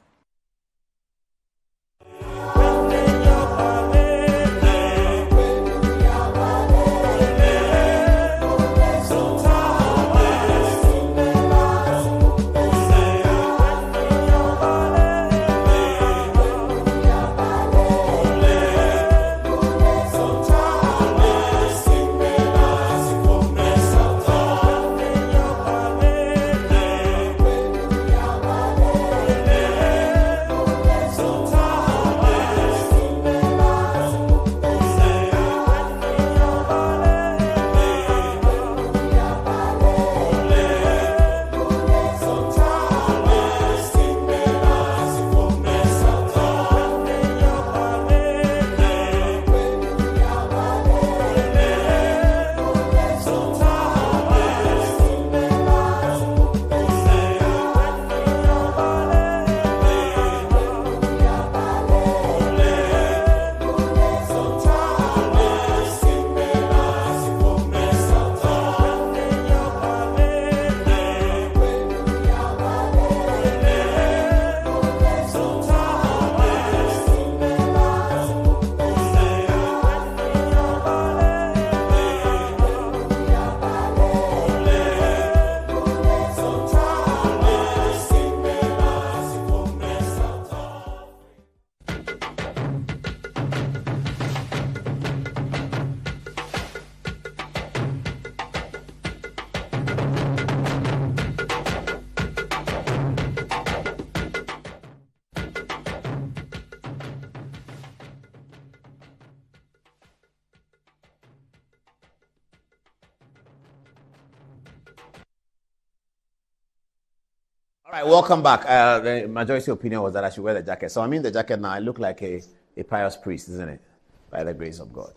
All right, welcome back. The majority opinion was that I should wear the jacket. So I'm in the jacket now. I look like a pious priest, isn't it? By the grace of God.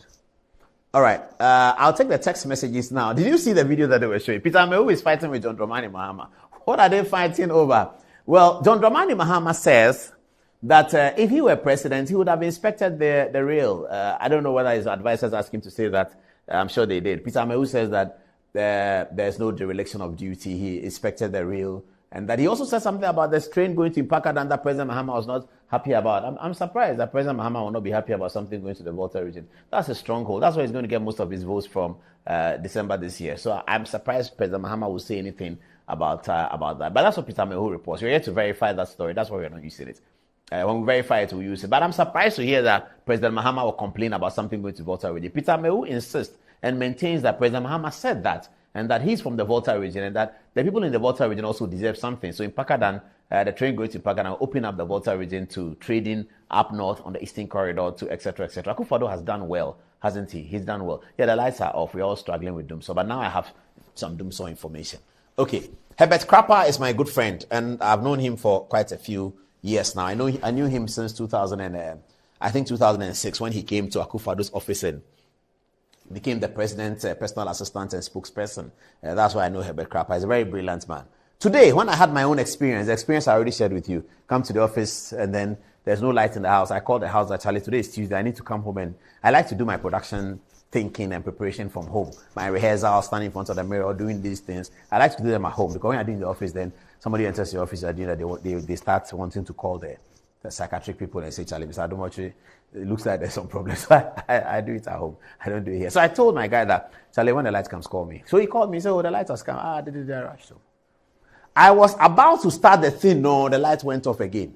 All right, I'll take the text messages now. Did you see the video that they were showing? Peter Amewu is fighting with John Dramani Mahama. What are they fighting over? Well, John Dramani Mahama says that if he were president, he would have inspected the rail. I don't know whether his advisors asked him to say that. I'm sure they did. Peter Amewu says that there's no dereliction of duty. He inspected the rail. And that he also said something about this train going to Mpaka that President Mahama was not happy about. I'm surprised that President Mahama will not be happy about something going to the Volta region. That's a stronghold. That's where he's going to get most of his votes from December this year. So I'm surprised President Mahama will say anything about that. But that's what Peter Amewu reports. We're here to verify that story. That's why we're not using it. When we verify it, we'll use it. But I'm surprised to hear that President Mahama will complain about something going to Volta region. Peter Amewu insists and maintains that President Mahama said that, and that he's from the Volta region, and that the people in the Volta region also deserve something. So in Pakadan, the train going to Pakadan will open up the Volta region to trading up north on the Eastern Corridor to etc. etc. Akufo-Addo has done well, hasn't he? He's done well. Yeah, the lights are off. We're all struggling with Dumso, but now I have some Dumso information. Okay, Herbert Krapper is my good friend, and I've known him for quite a few years now. I knew him since 2006 when he came to Akufo-Addo's office and became the president's personal assistant and spokesperson. That's why I know Herbert Krapper. He's a very brilliant man. Today, when I had my own experience, the experience I already shared with you, come to the office and then there's no light in the house. I called the house, actually, today is Tuesday, I need to come home, and I like to do my production thinking and preparation from home. My rehearsal, standing in front of the mirror, doing these things. I like to do them at home, because when I do in the office, then somebody enters your office, they start wanting to call the psychiatric people and say, Charlie, Mr. Adomochi, it looks like there's some problems. So I do it at home. I don't do it here. So I told my guy that, Charlie, when the light comes, call me. So he called me and said, oh, the light has come. Rush. So I was about to start the thing. No, the light went off again.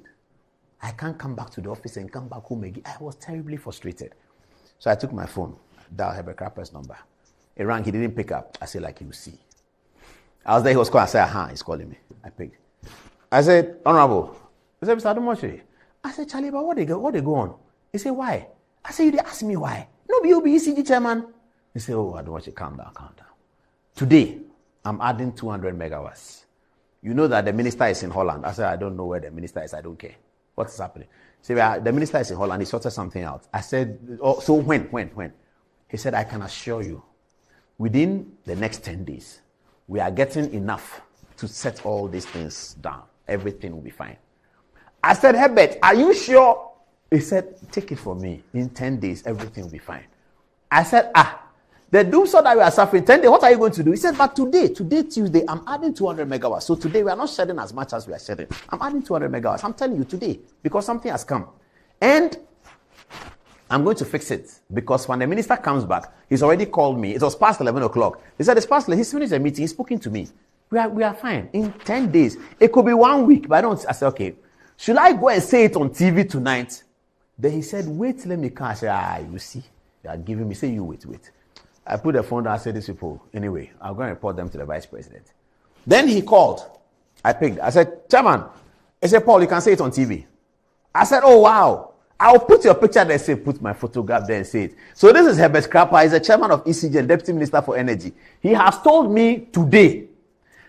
I can't come back to the office and come back home again. I was terribly frustrated. So I took my phone, dialed Herbert Krapper's number. It rang, he didn't pick up. I said, like you see. I was there, he was calling. I said, he's calling me. I picked. I said, Honorable. He said, Mr. Adomochi. I said, Charlie, but what they go on? He said, why? I said, you didn't ask me why. No, you'll be ECG chairman. He said, oh, Adomochi, calm down. Today, I'm adding 200 megawatts. You know that the minister is in Holland. I said, I don't know where the minister is. I don't care. What is happening? He said, the minister is in Holland. He sorted something out. I said, oh, so when? He said, I can assure you, within the next 10 days, we are getting enough to set all these things down. Everything will be fine. I said, Herbert, are you sure? He said, take it from me. In 10 days, everything will be fine. I said, the doomsday that we are suffering, 10 days, what are you going to do? He said, but today, Tuesday, I'm adding 200 megawatts. So today, we are not shedding as much as we are shedding. I'm adding 200 megawatts. I'm telling you today, because something has come. And I'm going to fix it. Because when the minister comes back, he's already called me. It was past 11 o'clock. He said, it's past 11. He's finished the meeting. He's spoken to me. We are fine. In 10 days. It could be 1 week, but I said, okay. Should I go and say it on TV tonight? Then he said, wait, let me come. I said, you see, you are giving me. Say, you wait. I put the phone down. I said, these people, anyway, I'm going to report them to the vice president. Then he called. I picked. I said, Chairman. He said, Paul, you can say it on TV. I said, oh, wow. I'll put your picture there, say, put my photograph there and say it. So this is Herbert Krapper. He's the chairman of ECG and deputy minister for energy. He has told me today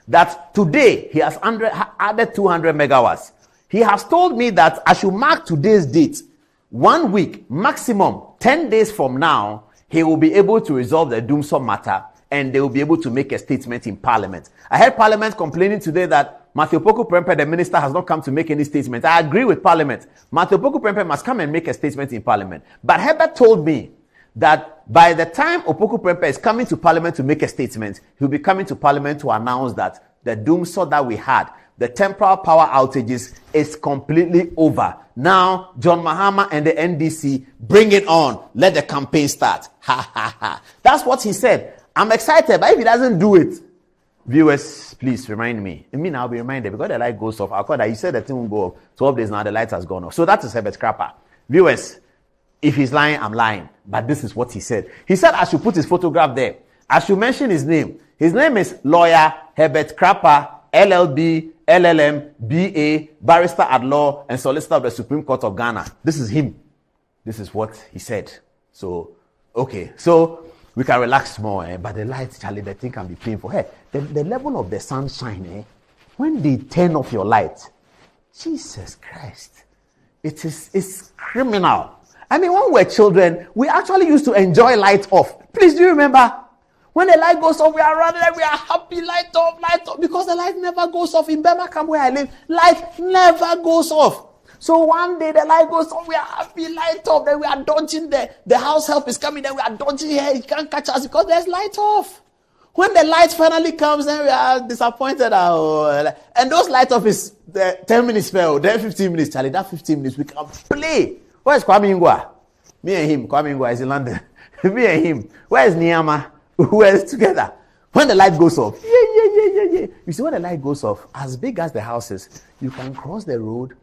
that today he has added 200 megawatts. He has told me that I should mark today's date. 1 week, maximum 10 days from now, he will be able to resolve the doomsday matter and they will be able to make a statement in Parliament. I heard Parliament complaining today that Matthew Poku Prempeh, the minister, has not come to make any statement. I agree with Parliament. Matthew Poku Prempeh must come and make a statement in Parliament. But Herbert told me that by the time Opoku Prempeh is coming to Parliament to make a statement, he'll be coming to Parliament to announce that the doomsday that we had, the temporal power outages, is completely over. Now, John Mahama and the NDC, bring it on. Let the campaign start. Ha, ha, ha. That's what he said. I'm excited, but if he doesn't do it, viewers, please remind me. I mean, I'll be reminded because the light goes off. I'll call that. He said the thing will go off. 12 days now, the light has gone off. So that is Herbert Krapper. Viewers, if he's lying, I'm lying. But this is what he said. He said I should put his photograph there. I should mention his name. His name is Lawyer Herbert Krapper, LLB, LLM, BA, Barrister at Law, and Solicitor of the Supreme Court of Ghana. This is him. This is what he said. So, okay. So, we can relax more, but the light, Charlie, the thing can be painful. Hey, the level of the sunshine, when they turn off your light, Jesus Christ, it's criminal. I mean, when we were children, we actually used to enjoy light off. Please, do you remember? When the light goes off, we are running, we are happy, light off, because the light never goes off. In Birmingham, where I live, light never goes off. So one day the light goes off, we are happy, light off, then we are dodging the house help is coming, then we are dodging here, he can't catch us because there's light off. When the light finally comes, then we are disappointed. And those light off is the 10 minutes spell, then 15 minutes, Charlie, that 15 minutes we can play. Where's Kwame Ngwa? Me and him, Kwame Ngwa is in London. Me and him. Where's Niyama? We're together. When the light goes off, yeah. You see, when the light goes off, as big as the house is, you can cross the road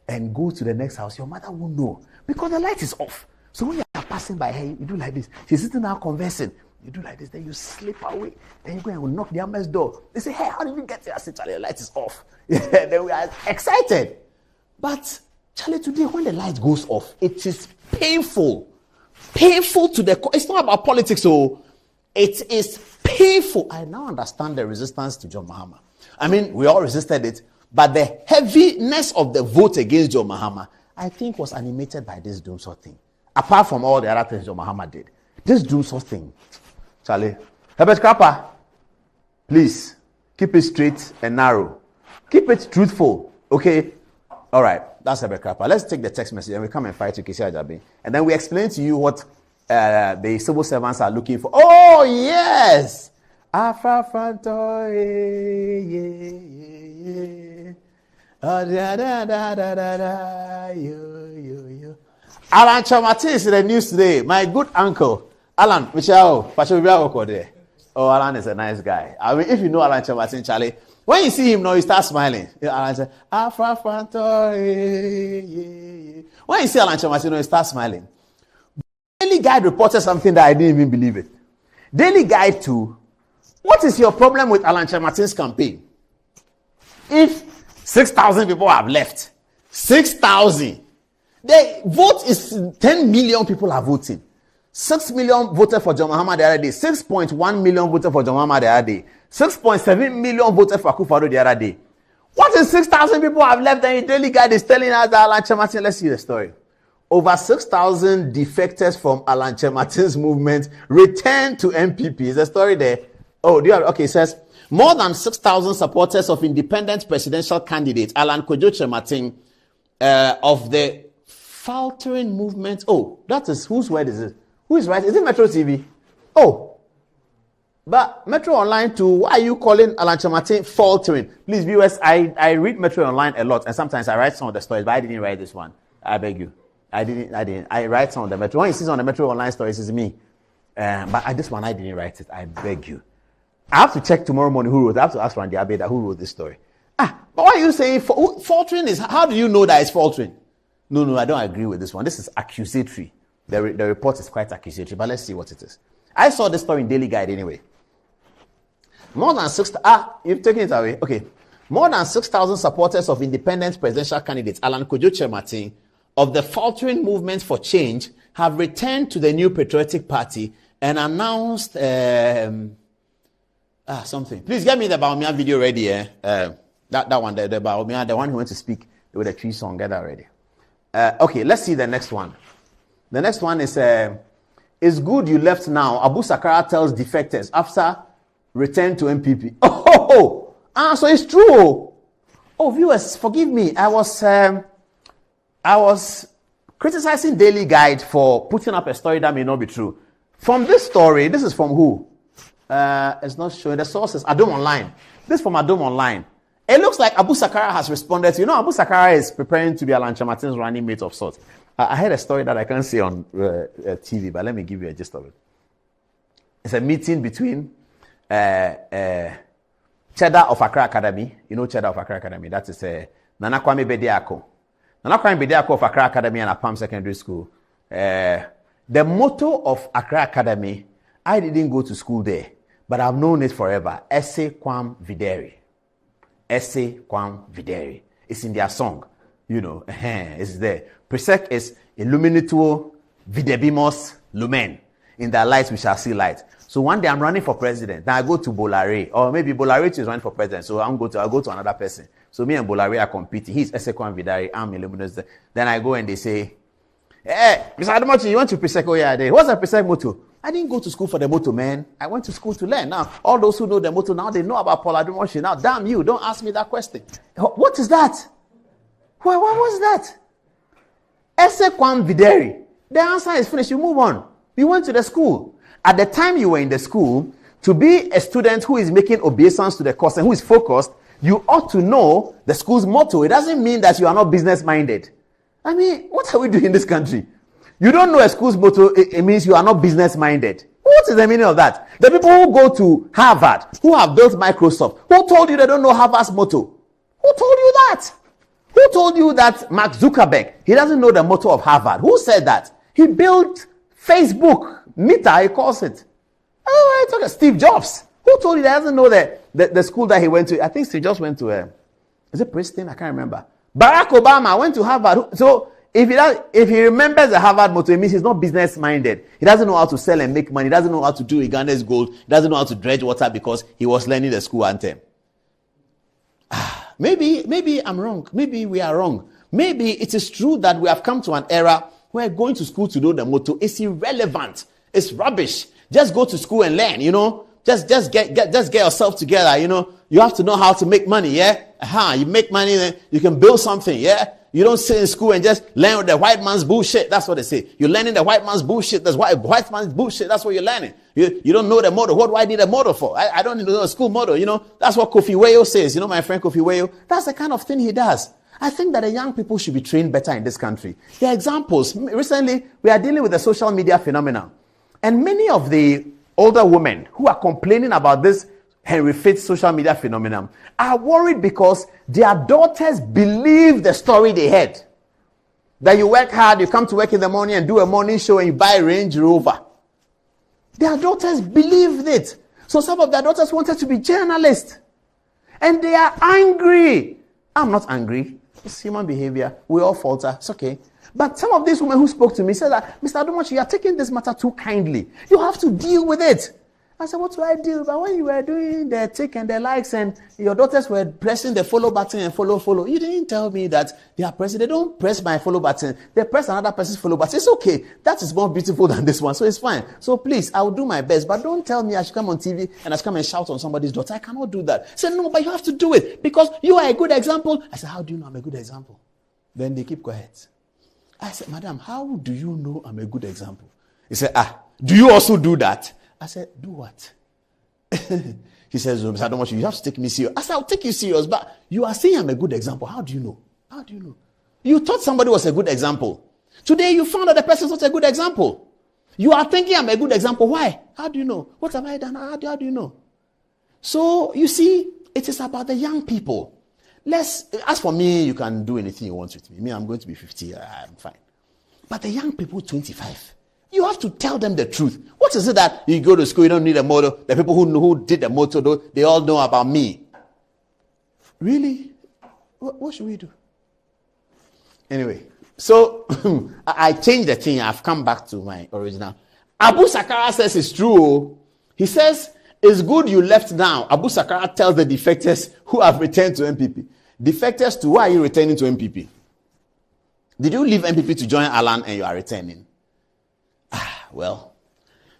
and go to the next house. Your mother won't know because the light is off. So when you are passing by her, you do like this. She's sitting there conversing. You do like this, then you slip away. Then you go and knock the Amber's door. They say, hey, how did you get here? I say, Charlie, the light is off. Then we are excited. But, Charlie, today when the light goes off, it is painful. Painful to the core. It's not about politics, so it is painful. I now understand the resistance to John Mahama. I mean, we all resisted it. But the heaviness of the vote against John Mahama, I think, was animated by this doomsday thing. Apart from all the other things John Mahama did. This doomsday thing. Charlie. Herbert Krapper, please, keep it straight and narrow. Keep it truthful. Okay? All right. That's Herbert Krapper. Let's take the text message and we come and fight to Kisi Ajabi. And then we explain to you what the civil servants are looking for. Oh, yes! Afra Franto, yeah. Oh, yo. Alan Kyerematen is in the news today. My good uncle, Alan, Michelle, oh, Alan is a nice guy. I mean, if you know Alan Kyerematen, Charlie, when you see him now, you start smiling. Alan said, Afra Franto, yeah. When you see Alan Kyerematen, you start smiling. Daily Guide reported something that I didn't even believe it. Daily Guide 2. What is your problem with Alan Kyerematen's campaign? If 6,000 people have left, 6,000, the vote is 10 million people are voting. 6 million voted for John Mahama the other day. 6.1 million voted for John Mahama the other day. 6.7 million voted for Akufo-Addo the other day. What is 6,000 people have left? And the Daily Guide is telling us that Alan Kyerematen. Let's see the story. Over 6,000 defectors from Alan Kyerematen's movement returned to NPP. Is the story there? Oh, okay, it says, more than 6,000 supporters of independent presidential candidate Alan Kyerematen of the faltering movement. Oh, that is, whose word is it? Who is right? Is it Metro TV? Oh, but Metro Online too, why are you calling Alan Kyerematen faltering? Please, viewers, I read Metro Online a lot, and sometimes I write some of the stories, but I didn't write this one. I beg you. I didn't. I write some of the Metro. When you see on the Metro Online stories, it's me. But this one, I didn't write it. I beg you. I have to check tomorrow morning who wrote it. I have to ask Randy Abeda who wrote this story. But why are you saying faltering is, how do you know that it's faltering? No, I don't agree with this one. This is accusatory. The report is quite accusatory, but let's see what it is. I saw this story in Daily Guide anyway. More than 6,000, you've taken it away. Okay. More than 6,000 supporters of independent presidential candidate Alan Kyerematen of the faltering movement for change have returned to the New Patriotic Party and announced something. Please get me the Baumia video ready. That one, the Baumia, the one who went to speak with a tree song. Get that ready. Okay, let's see the next one. The next one is, it's good you left now. Abu Sakara tells defectors after return to NPP. So it's true. Oh, viewers, forgive me. I was criticizing Daily Guide for putting up a story that may not be true. From this story, this is from who? It's not showing the sources. Adom Online. This is from Adom Online. It looks like Abu Sakara has responded. You know, Abu Sakara is preparing to be Alan Kyerematen's running mate of sorts. I heard a story that I can't see on TV, but let me give you a gist of it. It's a meeting between Cheddar of Accra Academy. You know Cheddar of Accra Academy. That is Nana Kwame Bediako. Nana Kwame Bediako of Accra Academy and Apam Secondary School. The motto of Accra Academy, I didn't go to school there, but I've known it forever. Esse quam videri. Esse quam videri. It's in their song. You know, it's there. Presec is illuminituo videbimos lumen. In their light we shall see light. So one day I'm running for president. Then I go to Bolare, or maybe Bolare is running for president. So I'll go to another person. So me and Bolare are competing. He's Esse quam videri. I'm illuminous. Then I go and they say, "Hey, Mr. Ademochi, you went to Presec? Oh yeah, what's the Presec motto?" I didn't go to school for the motto, man. I went to school to learn. Now, all those who know the motto, now they know about Paul Ademochi. Now, damn you, don't ask me that question. What is that? What was that? Esse quam videri. The answer is finished. You move on. You went to the school. At the time you were in the school, to be a student who is making obeisance to the course and who is focused, you ought to know the school's motto. It doesn't mean that you are not business-minded. I mean, what are we doing in this country? You don't know a school's motto, it means you are not business-minded. What is the meaning of that? The people who go to Harvard, who have built Microsoft, who told you they don't know Harvard's motto? Who told you that? Who told you that Mark Zuckerberg, he doesn't know the motto of Harvard? Who said that? He built Facebook, Meta, he calls it. Oh, I talk Steve Jobs. Who told you he doesn't know the school that he went to? I think Steve Jobs went to, is it Princeton? I can't remember. Barack Obama went to Harvard. So, if he remembers the Harvard motto, it means he's not business-minded. He doesn't know how to sell and make money. He doesn't know how to do Uganda's gold. He doesn't know how to dredge water because he was learning the school anthem. maybe I'm wrong. Maybe we are wrong. Maybe it is true that we have come to an era where going to school to know the motto is irrelevant. It's rubbish. Just go to school and learn, Just get yourself together, You have to know how to make money, yeah? You make money, then you can build something, yeah? You don't sit in school and just learn the white man's bullshit. That's what they say. You're learning the white man's bullshit. That's why white man's bullshit. That's what you're learning. You don't know the motto. What do I need a motto for? I don't need to know a school motto. That's what Kofi Wayo says. My friend Kofi Wayo. That's the kind of thing he does. I think that the young people should be trained better in this country. There are examples. Recently, we are dealing with the social media phenomenon. And many of the older women who are complaining about this Henry Fitz social media phenomenon are worried because their daughters believe the story they heard. That you work hard, you come to work in the morning and do a morning show and you buy a Range Rover. Their daughters believed it. So some of their daughters wanted to be journalists. And they are angry. I'm not angry. It's human behavior. We all falter. It's okay. But some of these women who spoke to me said that, Mr. Adomachi, you are taking this matter too kindly. You have to deal with it. I said, what do I do? But when you were doing the tick and the likes and your daughters were pressing the follow button and follow, you didn't tell me that they are pressing. They don't press my follow button. They press another person's follow button. It's okay. That is more beautiful than this one. So it's fine. So please, I will do my best. But don't tell me I should come on TV and I should come and shout on somebody's daughter. I cannot do that. I said, no, but you have to do it because you are a good example. I said, how do you know I'm a good example? Then they keep quiet. I said, madam, how do you know I'm a good example? He said, do you also do that? I said, do what? He says, I don't want you. You have to take me serious. I said, I'll take you serious, but you are saying I'm a good example. How do you know? How do you know? You thought somebody was a good example. Today you found that the person is not a good example. You are thinking I'm a good example. Why? How do you know? What have I done? How do you know? So, you see, it is about the young people. As for me, you can do anything you want with me. Me, I'm going to be 50. I'm fine. But the young people, 25. You have to tell them the truth. What is it that you go to school, you don't need a motto? The people who did the motto, they all know about me. Really? What should we do? Anyway, so I changed the thing. I've come back to my original. Abu Sakara says it's true. He says, it's good you left now. Abu Sakara tells the defectors who have returned to NPP. Defectors to why are you returning to NPP? Did you leave NPP to join Alan and you are returning? Well,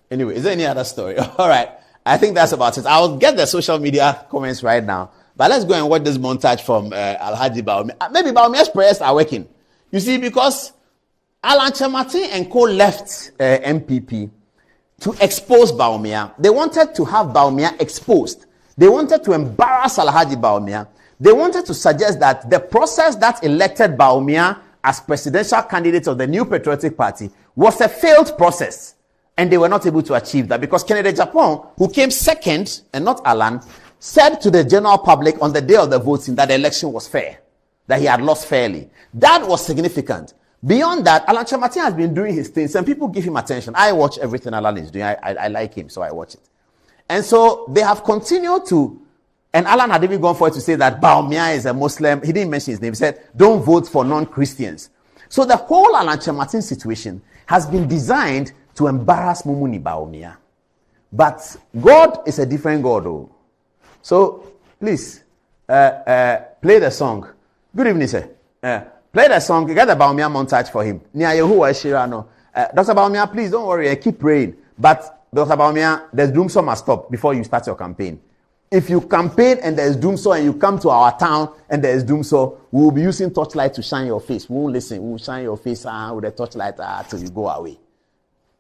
anyway, is there any other story? All right. I think that's about it. I'll get the social media comments right now. But let's go and watch this montage from Alhaji Bawumia. Maybe Bawumia's prayers are working. You see, because Alan Kyerematen and co left MPP to expose Bawumia. They wanted to have Bawumia exposed. They wanted to embarrass Alhaji Bawumia. They wanted to suggest that the process that elected Bawumia as presidential candidate of the New Patriotic Party was a failed process. And they were not able to achieve that because Kennedy Japan, who came second and not Alan, said to the general public on the day of the voting that the election was fair, that he had lost fairly. That was significant. Beyond that, Alan Kyerematen has been doing his things and people give him attention. I watch everything Alan is doing. I like him, so I watch it. And so they have continued to, and Alan had even gone for it to say that Bawumia is a Muslim. He didn't mention his name. He said, don't vote for non-Christians. So the whole Alan Kyerematen situation has been designed to embarrass Mumuni Bawumia. But God is a different God, though. So, please, play the song. Good evening, sir. Play the song. Get the Bawumia montage for him. Dr. Bawumia, please don't worry. Keep praying. But, Dr. Bawumia, there's doomsday must stop before you start your campaign. If you campaign and there's doomsday and you come to our town and there's doomsday, we will be using torchlight to shine your face. We won't listen. We will shine your face with a torchlight till you go away.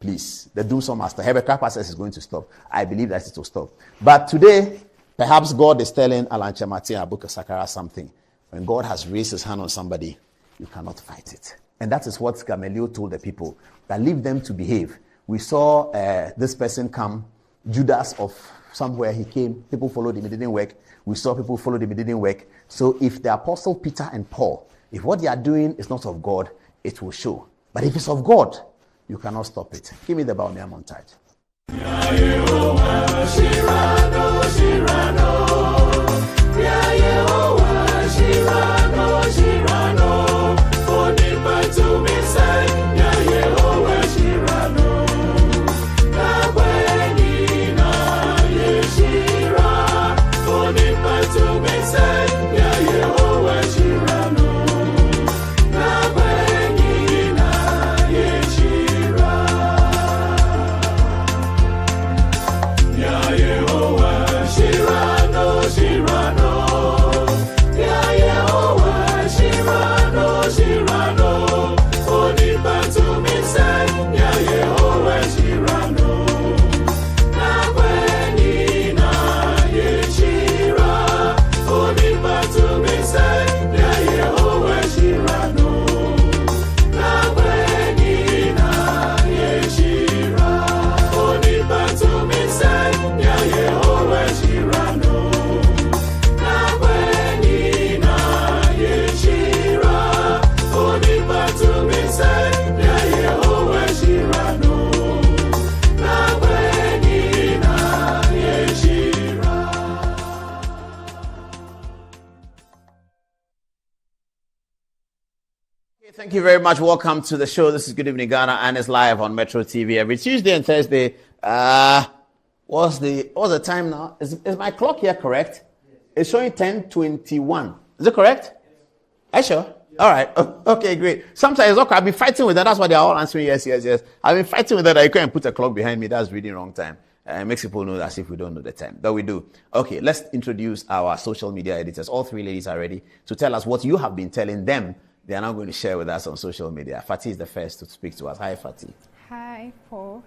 Please, the doomsday master. Hebekrah process is going to stop. I believe that it will stop. But today, perhaps God is telling Alan Kyerematen, Abu Sakara something. When God has raised his hand on somebody, you cannot fight it. And that is what Gamaliel told the people, that leave them to behave. We saw this person come, Judas of somewhere he came, people followed him, it didn't work. We saw people followed him, it didn't work. So if the apostle Peter and Paul, if what they are doing is not of God, it will show. But if it's of God, you cannot stop it. Give me the Bawumia montage. Yeah. Thank you very much. Welcome to the show. This is Good Evening Ghana, and it's live on Metro TV every Tuesday and Thursday. What's the time now? Is my clock here correct? It's showing 10:21. Is it correct? Are you sure? All right. Okay, great. Sometimes, okay, I've been fighting with that. That's why they're all answering yes. I've been fighting with that. I can't put a clock behind me. That's reading wrong time. It makes people know as if we don't know the time. But we do. Okay, let's introduce our social media editors. All three ladies are ready to tell us what you have been telling them. They are now going to share with us on social media. Fatih is the first to speak to us. Hi, Fatih. Hi, Paul.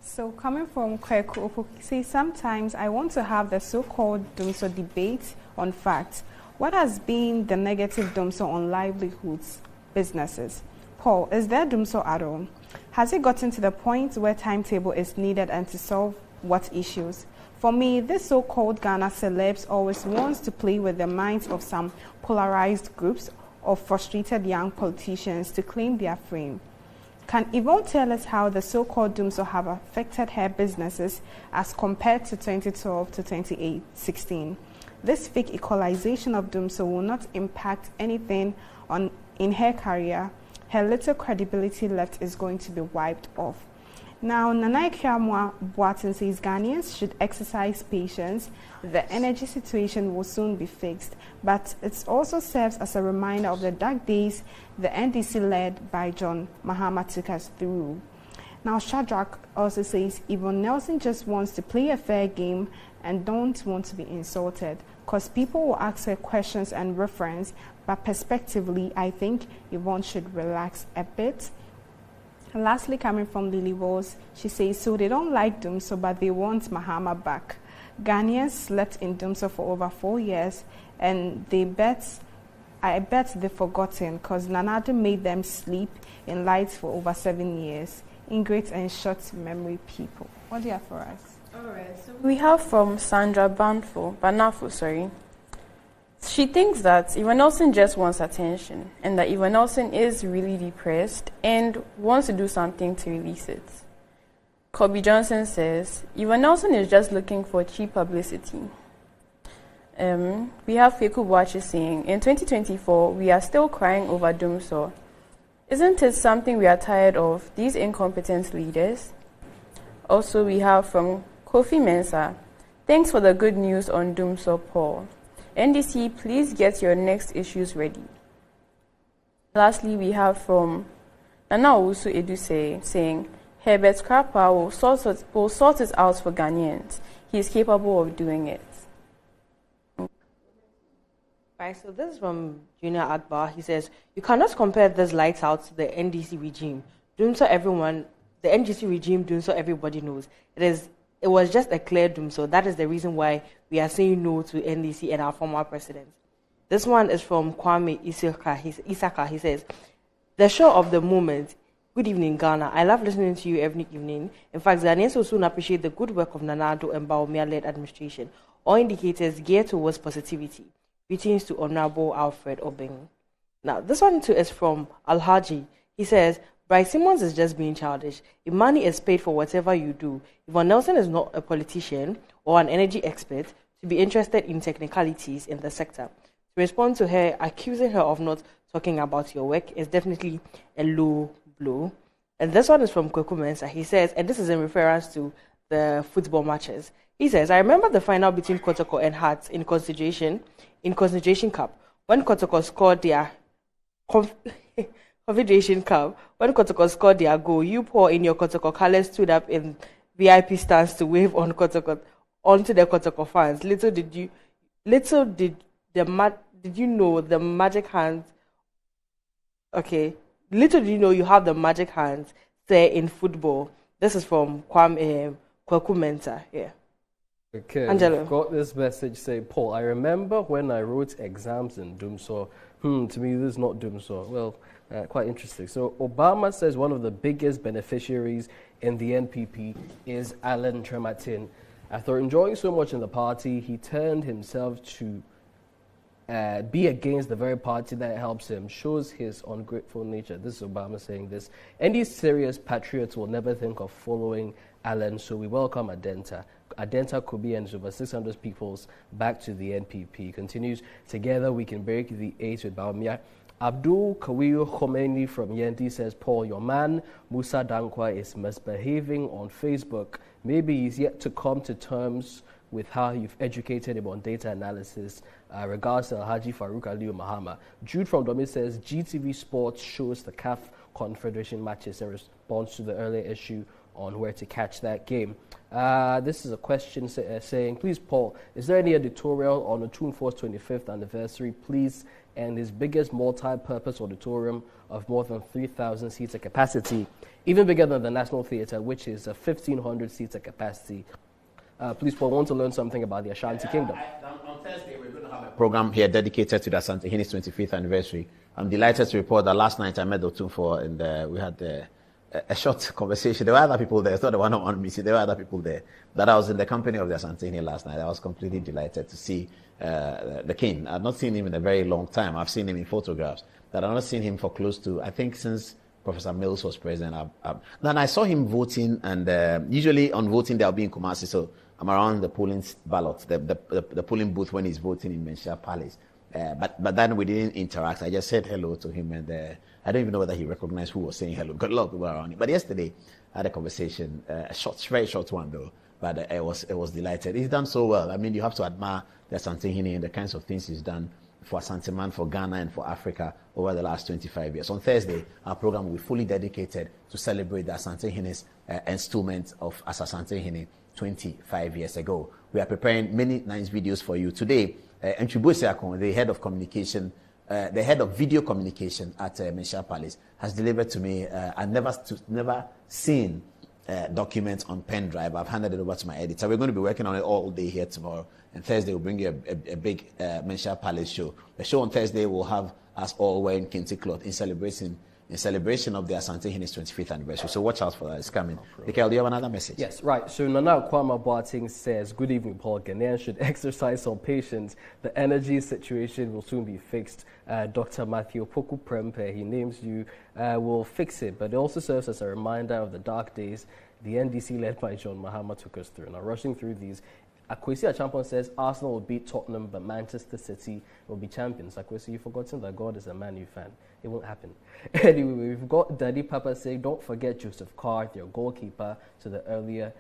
So coming from Kweku Opoku, say sometimes I want to have the so-called Dumso debate on facts. What has been the negative Dumso on livelihoods, businesses? Paul, is there Dumso at all? Has it gotten to the point where timetable is needed and to solve what issues? For me, this so-called Ghana celebs always wants to play with the minds of some polarized groups of frustrated young politicians to claim their fame. Can Yvonne tell us how the so-called Dumso have affected her businesses as compared to 2012 to 2016? This fake equalization of Dumso will not impact anything in her career. Her little credibility left is going to be wiped off. Now, Nana Kyerematen says Ghanaians should exercise patience. The energy situation will soon be fixed, but it also serves as a reminder of the dark days the NDC led by John Mahama took us through. Now, Shadrach also says Yvonne Nelson just wants to play a fair game and don't want to be insulted, because people will ask her questions and reference, but prospectively, I think Yvonne should relax a bit. And lastly, coming from Lily Walls, she says, so they don't like Dumso, but they want Mahama back. Ghanaians slept in Dumso for over 4 years, and I bet they've forgotten, because Nanado made them sleep in lights for over 7 years. Ingrate and short memory people. What do you have for us? All right, so we have from Sandra Banafo. She thinks that Yvonne Nelson just wants attention and that Yvonne Nelson is really depressed and wants to do something to release it. Kobe Johnson says, Yvonne Nelson is just looking for cheap publicity. We have Feku Boachi saying, in 2024, we are still crying over Dumso. Isn't it something we are tired of, these incompetent leaders? Also, we have from Kofi Mensah, thanks for the good news on Dumso, Paul. NDC, please get your next issues ready. Lastly, we have from Nana Owusu Eduse saying, Herbert Krapa will sort it out for Ghanaians. He is capable of doing it. Right, so this is from Junior Akbar. He says, you cannot compare this lights out to the NDC regime. Dumso everyone, the NDC regime, Dumso everybody knows. It was just a clear Dumso. That is the reason why we are saying no to NDC and our former president. This one is from Kwame Isaka. He says, the show of the moment. Good evening, Ghana. I love listening to you every evening. In fact, Ghanaians will soon appreciate the good work of Nanado and Bawumia-led administration. All indicators geared towards positivity. Greetings to Honorable Alfred Obeng. Now, this one too is from Alhaji. He says, Bryce Simmons is just being childish. If money is paid for whatever you do, Yvonne Nelson is not a politician or an energy expert to be interested in technicalities in the sector. To respond to her, accusing her of not talking about your work is definitely a low blow. And this one is from Kweku Mensah. He says, and this is in reference to the football matches. He says, I remember the final between Kotoko and Hearts in Constitution Cup, when Kotoko scored their Confederation Cup, when Kotoko scored their goal, you poor in your Kotoko colors stood up in VIP stands to wave on Kotoko onto the Kotoko fans. Little did you know the magic hands. Okay, little did you know you have the magic hands there in football. This is from Kweku Mensah. Yeah. Okay, Angelo. I've got this message saying, Paul, I remember when I wrote exams in Dumso. To me, this is not Dumso. Well, quite interesting. So Obama says one of the biggest beneficiaries in the NPP is Alan Kyerematen. After enjoying so much in the party, he turned himself to be against the very party that helps him, shows his ungrateful nature. This is Obama saying this. Any serious patriots will never think of following Alan, so we welcome Adenta. Adenta Kobi and over 600 peoples back to the NPP. Continues, together we can break the 8 with Bawumia Abdul Kawiyo Khomeini from Yendi says, Paul, your man Musa Dankwa is misbehaving on Facebook. Maybe he's yet to come to terms with how you've educated him on data analysis. Regards to Alhaji Farouk Aliyu Mahama. Jude from Domi says, GTV Sports shows the CAF Confederation matches in response to the earlier issue on where to catch that game. This is a question saying, please, Paul, is there any editorial on the Otumfuo's 25th anniversary, please, and his biggest multi-purpose auditorium of more than 3,000 seats of capacity, even bigger than the National Theatre, which is 1,500 seats of capacity. Please, Paul, I want to learn something about the Ashanti Kingdom. On Thursday, we're going to have a program here dedicated to the Asantehene's 25th anniversary. I'm delighted to report that last night I met Otumfuo and we had a short conversation. There were other people there. It's not a one-on-one meeting. There were other people there. But I was in the company of the Asantehene last night. I was completely delighted to see the king. I've not seen him in a very long time. I've seen him in photographs. But I've not seen him for close to, I think, since Professor Mills was president. Then I saw him voting, and usually on voting they'll be in Kumasi, so I'm around the polling ballot, the polling booth when he's voting in Menchia Palace. But then we didn't interact. I just said hello to him, and I don't even know whether he recognized who was saying hello. Got a lot of people around him. But yesterday I had a conversation, very short one though. But I was delighted. He's done so well. I mean, you have to admire the Asantehene and the kinds of things he's done for Asanteman, for Ghana, and for Africa over the last 25 years. On Thursday, our program will be fully dedicated to celebrate the Asantehene's installment of Asantehene 25 years ago. We are preparing many nice videos for you today. Nchibu Seakon, the head of communication, the head of video communication at Menchia Palace, has delivered to me. I've never seen documents on pen drive. I've handed it over to my editor. We're going to be working on it all day here tomorrow. And Thursday we'll bring you a big Menchia Palace show. The show on Thursday will have us all wearing kente cloth in celebration of the Asantehene's 25th anniversary. So watch out for that. It's coming. Michael, do you have another message? Yes, right. So Nana Kwama Boateng says, good evening, Paul. Ghanaians should exercise some patience. The energy situation will soon be fixed. Dr. Matthew Poku Prempe, he names you, will fix it. But it also serves as a reminder of the dark days the NDC led by John Mahama took us through. Now, rushing through these, Akwesi Achampon says Arsenal will beat Tottenham, but Manchester City will be champions. Akwesi, you've forgotten that God is a Man U fan. It won't happen. Anyway, we've got Daddy Papa saying, don't forget Joseph Carr, your goalkeeper, to the earlier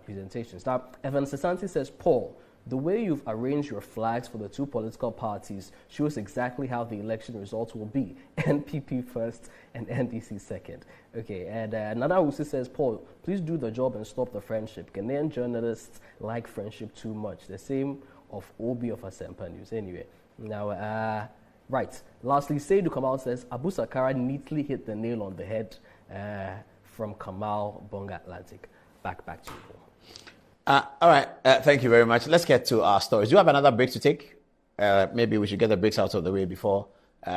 presentations. Now, Evan Sasanti says, Paul, the way you've arranged your flags for the two political parties shows exactly how the election results will be. NPP first and NDC second. Okay, and Nana Usi says, Paul, please do the job and stop the friendship. Ghanaian journalists like friendship too much. The same of Obi of Asempa News. Anyway, now, right. Lastly, Seydou Kamal says, Abu Sakara neatly hit the nail on the head from Kamal Bonga Atlantic. Back to you. All right, thank you very much. Let's get to our stories. Do you have another break to take? Maybe we should get the breaks out of the way before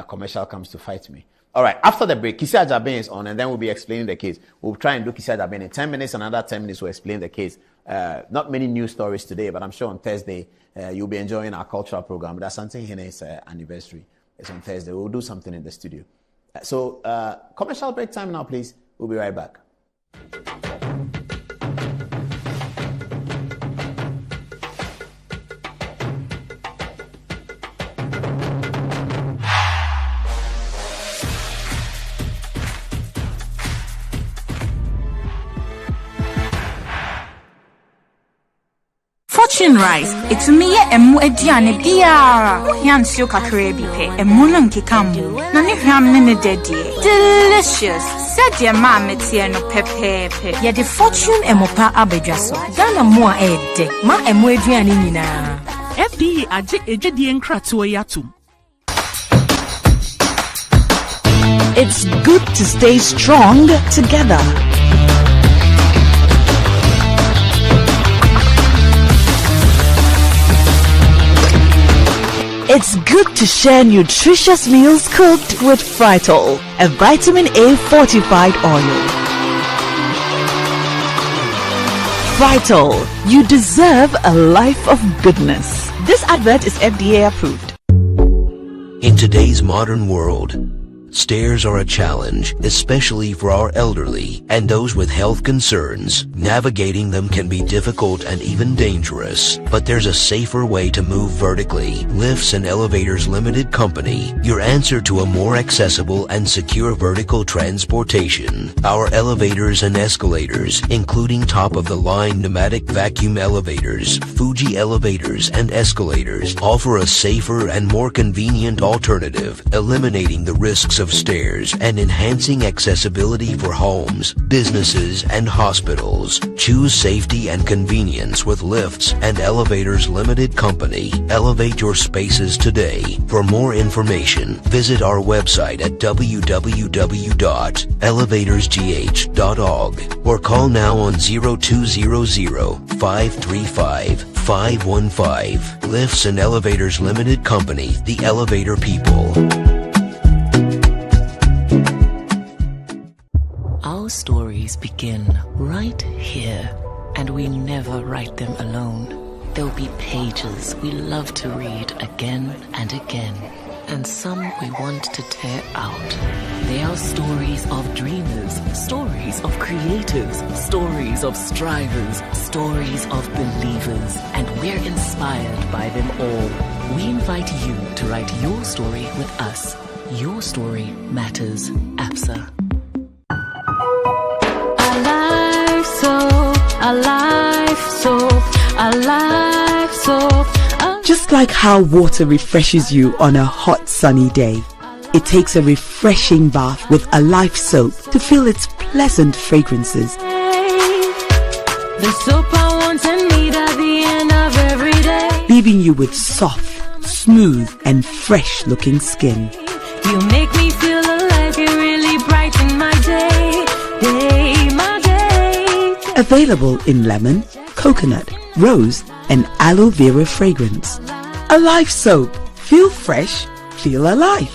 commercial comes to fight me. All right, after the break, Kisia Jaben is on, and then we'll be explaining the case. We'll try and do Kisia Jaben in 10 minutes, another 10 minutes we'll explain the case. Not many news stories today, but I'm sure on Thursday you'll be enjoying our cultural program. The Asantehene's anniversary is on Thursday. We'll do something in the studio. So commercial break time now, please. We'll be right back. Fortune Rice, it's me emu ediane biara. Yansio kakre bi pe, emu no nkekamu. Na ne hwam ne dedie. Delicious. Said your mom metie no pepepe. Ya the Fortune emopa abedwaso. Ghana mo a ede. Ma emu ediane nyina. FDA aje ejedi nkratoa yatum. It's good to stay strong together. It's good to share nutritious meals cooked with Fritol, a vitamin A fortified oil. Fritol, you deserve a life of goodness. This advert is FDA approved. In today's modern world, Stairs are a challenge, especially for our elderly and those with health concerns. Navigating them can be difficult and even dangerous, but there's a safer way to move vertically. Lifts and Elevators Limited Company, your answer to a more accessible and secure vertical transportation. Our elevators and escalators, including top-of-the-line pneumatic vacuum elevators, Fuji elevators and escalators, offer a safer and more convenient alternative, eliminating the risks of stairs and enhancing accessibility for homes, businesses, and hospitals. Choose safety and convenience with Lifts and Elevators Limited Company. Elevate your spaces today. For more information, visit our website at www.elevatorsgh.org or call now on 0200-535-515. Lifts and Elevators Limited Company, the elevator people. Our stories begin right here, and we never write them alone. There'll be pages we love to read again and again, and some we want to tear out. They are stories of dreamers, stories of creators, stories of strivers, stories of believers, and we're inspired by them all. We invite you to write your story with us. Your story matters, APSA. Just like how water refreshes you on a hot sunny day, it takes a refreshing bath with a life soap to feel its pleasant fragrances. The soap I want and need at the end of every day. Leaving you with soft, smooth, and fresh looking skin. You make me feel alive, you really brighten my day, my day. Available in lemon, coconut, rose, and aloe vera fragrance. A life soap. Feel fresh, feel alive.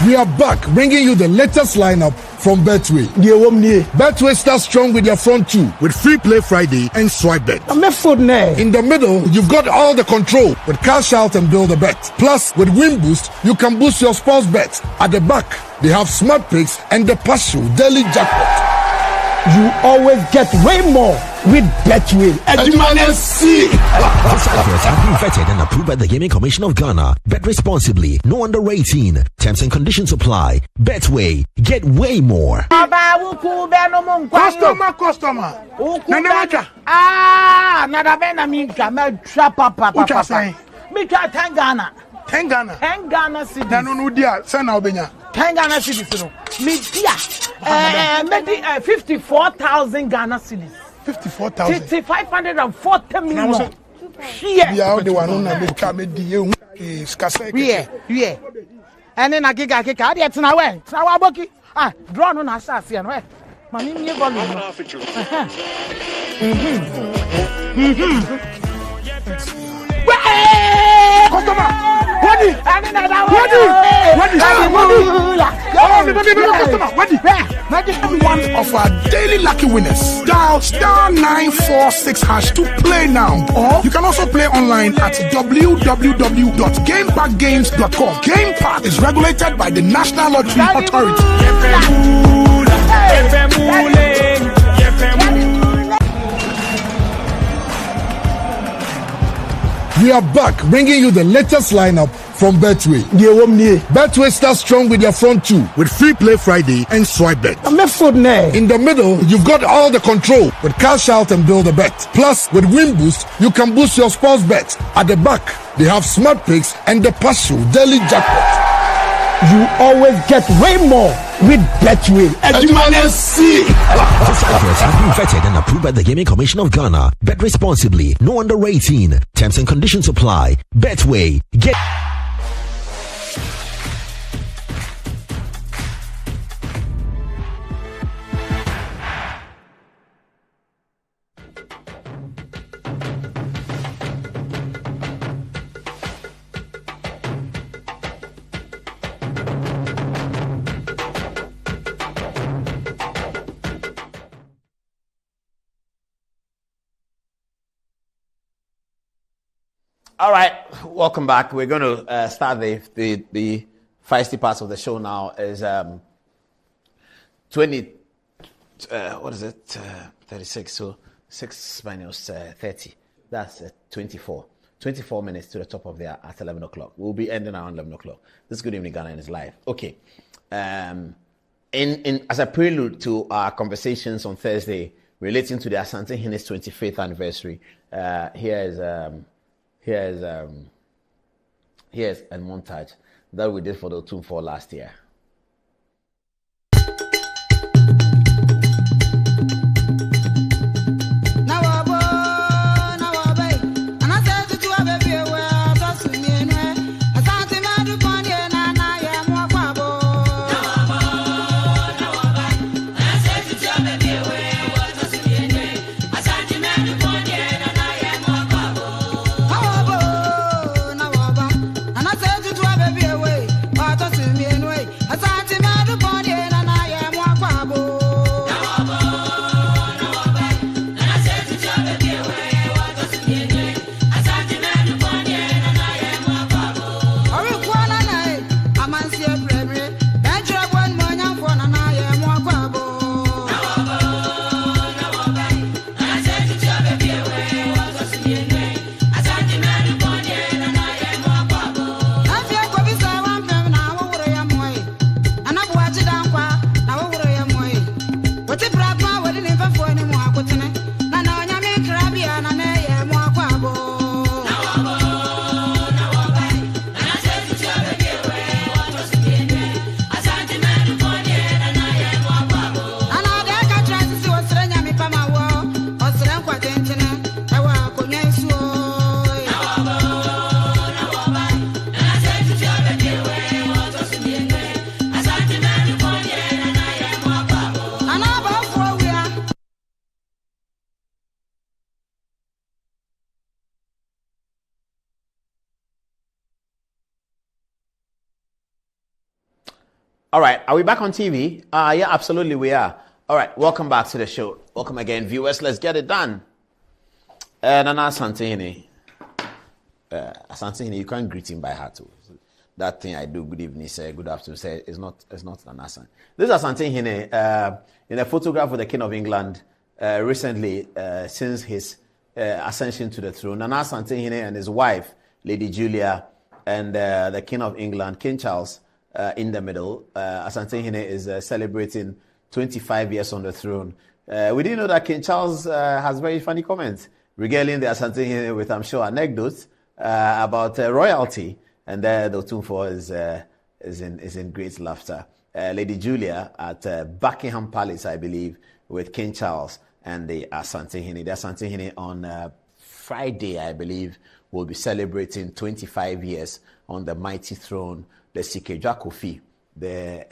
We are back bringing you the latest lineup from Betway. Betway starts strong with their front two with Free Play Friday and Swipe Bet. In the middle, you've got all the control with Cash Out and Build a Bet. Plus, with Win Boost, you can boost your sports bet. At the back, they have Smart Picks and the Partial Daily Jackpot. You always get way more with Betway. This advert has been vetted and approved by the Gaming Commission of Ghana. Bet responsibly. No under 18. Terms and conditions apply. Betway. Get way more. Customer. Nadabena minka me papa. Ucha say? Me try 10 Ghana. 10 Ghana. 10 Ghana cedis. Nanu dia, say na obenya. 10 Ghana cedis no. Me dia. 54,000 Ghana cedis. 54,000. 540 million. Yeah, the one who na be come di e skase. Yeah. Ene na giga ade tena we. Tena wa boki. Draw no na asase no. Mami me volume. Customer. One of our daily lucky winners. Dial *946# to play now. Or you can also play online at www.gamepackgames.com. Game Park is regulated by the National Lottery Authority. We are back bringing you the latest lineup from Betway. Betway starts strong with their front two with Free Play Friday and Swipe Bet. In the middle, you've got all the control with Cash Out and Build a Bet. Plus, with Win Boost, you can boost your sports bet. At the back, they have Smart Picks and the Partial Daily Jackpot. You always get way more with Betway. This advert has been vetted and approved by the Gaming Commission of Ghana. Bet responsibly. No under 18. Terms and conditions apply. Betway. Get... All right, welcome back. We're going to start the feisty parts of the show now. Is 36, so 6 minus 30. That's 24. 24 minutes to the top of there at 11 o'clock. We'll be ending around 11 o'clock. This is Good Evening Ghana and it's live. Okay. As a prelude to our conversations on Thursday relating to the Asantehene's 25th anniversary, here's a montage that we did for the Otum 4 last year. All right, are we back on TV? Yeah, absolutely we are. All right, welcome back to the show. Welcome again, viewers. Let's get it done. Nana Asantehene. Asantehene, you can't greet him by heart. That thing I do, good evening, say, good afternoon, say, is not Nana Asantehene. This is Asantehene in a photograph with the King of England recently since his ascension to the throne. Nana Asantehene and his wife, Lady Julia, and the King of England, King Charles, in the middle. Asantehene is celebrating 25 years on the throne. We didn't know that King Charles has very funny comments regaling the Asantehene with, I'm sure, anecdotes about royalty. And the Otumfo is in great laughter. Lady Julia at Buckingham Palace, I believe, with King Charles and the Asantehene. The Asantehene on Friday, I believe, will be celebrating 25 years on the mighty throne, the Sikejwa Kofi, the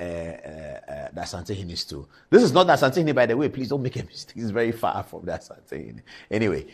Asantehene stool. This is not the Asantehene, by the way. Please don't make a mistake. It's very far from the Asantehene. Anyway,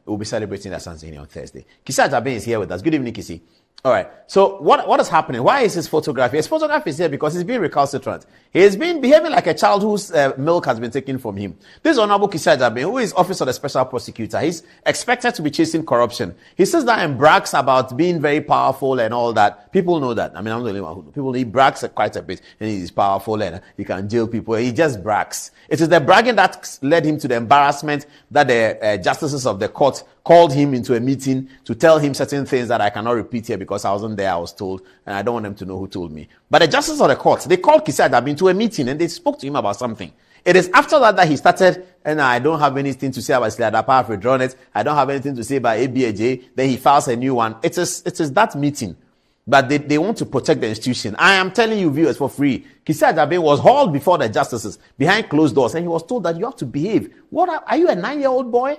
we'll be celebrating the Asantehene on Thursday. Kisa Jabe is here with us. Good evening, Kisi. All right. So what is happening? Why is his photograph? His photograph is here because he's being recalcitrant. He has been behaving like a child whose milk has been taken from him. This Honorable Kisa Jabe, who is Office of the Special Prosecutor, he's expected to be chasing corruption. He says that and brags about being very powerful and all that. People know that. I mean, I'm the only one who knows. People, he brags quite a bit and he's powerful and he can jail people. He just brags. It is the bragging that led him to the embarrassment that the justices of the court called him into a meeting to tell him certain things that I cannot repeat here because I wasn't there, I was told, and I don't want them to know who told me. But the justices of the court, they called Kisa Jabe into a meeting and they spoke to him about something. It is after that he started, and I don't have anything to say about Sliadapa, I've withdrawn it. I don't have anything to say about ABAJ. Then he files a new one. It is that meeting. But they want to protect the institution. I am telling you, viewers, for free. Kisa Jabe was hauled before the justices behind closed doors, and he was told that you have to behave. What are you, a 9-year-old boy?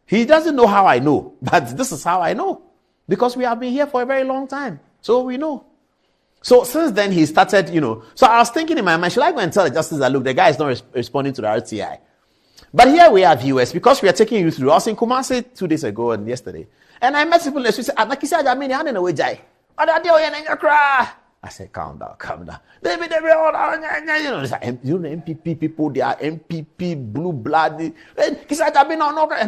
He doesn't know how I know, but this is how I know. Because we have been here for a very long time. So we know. So since then, he started, So I was thinking in my mind, should I go and tell the justice that, look, the guy is not responding to the RTI? But here we are, viewers, because we are taking you through. I was in Kumasi 2 days ago and yesterday. And I met people and they said, I said, calm down. NPP people, they are NPP, blue blood. And I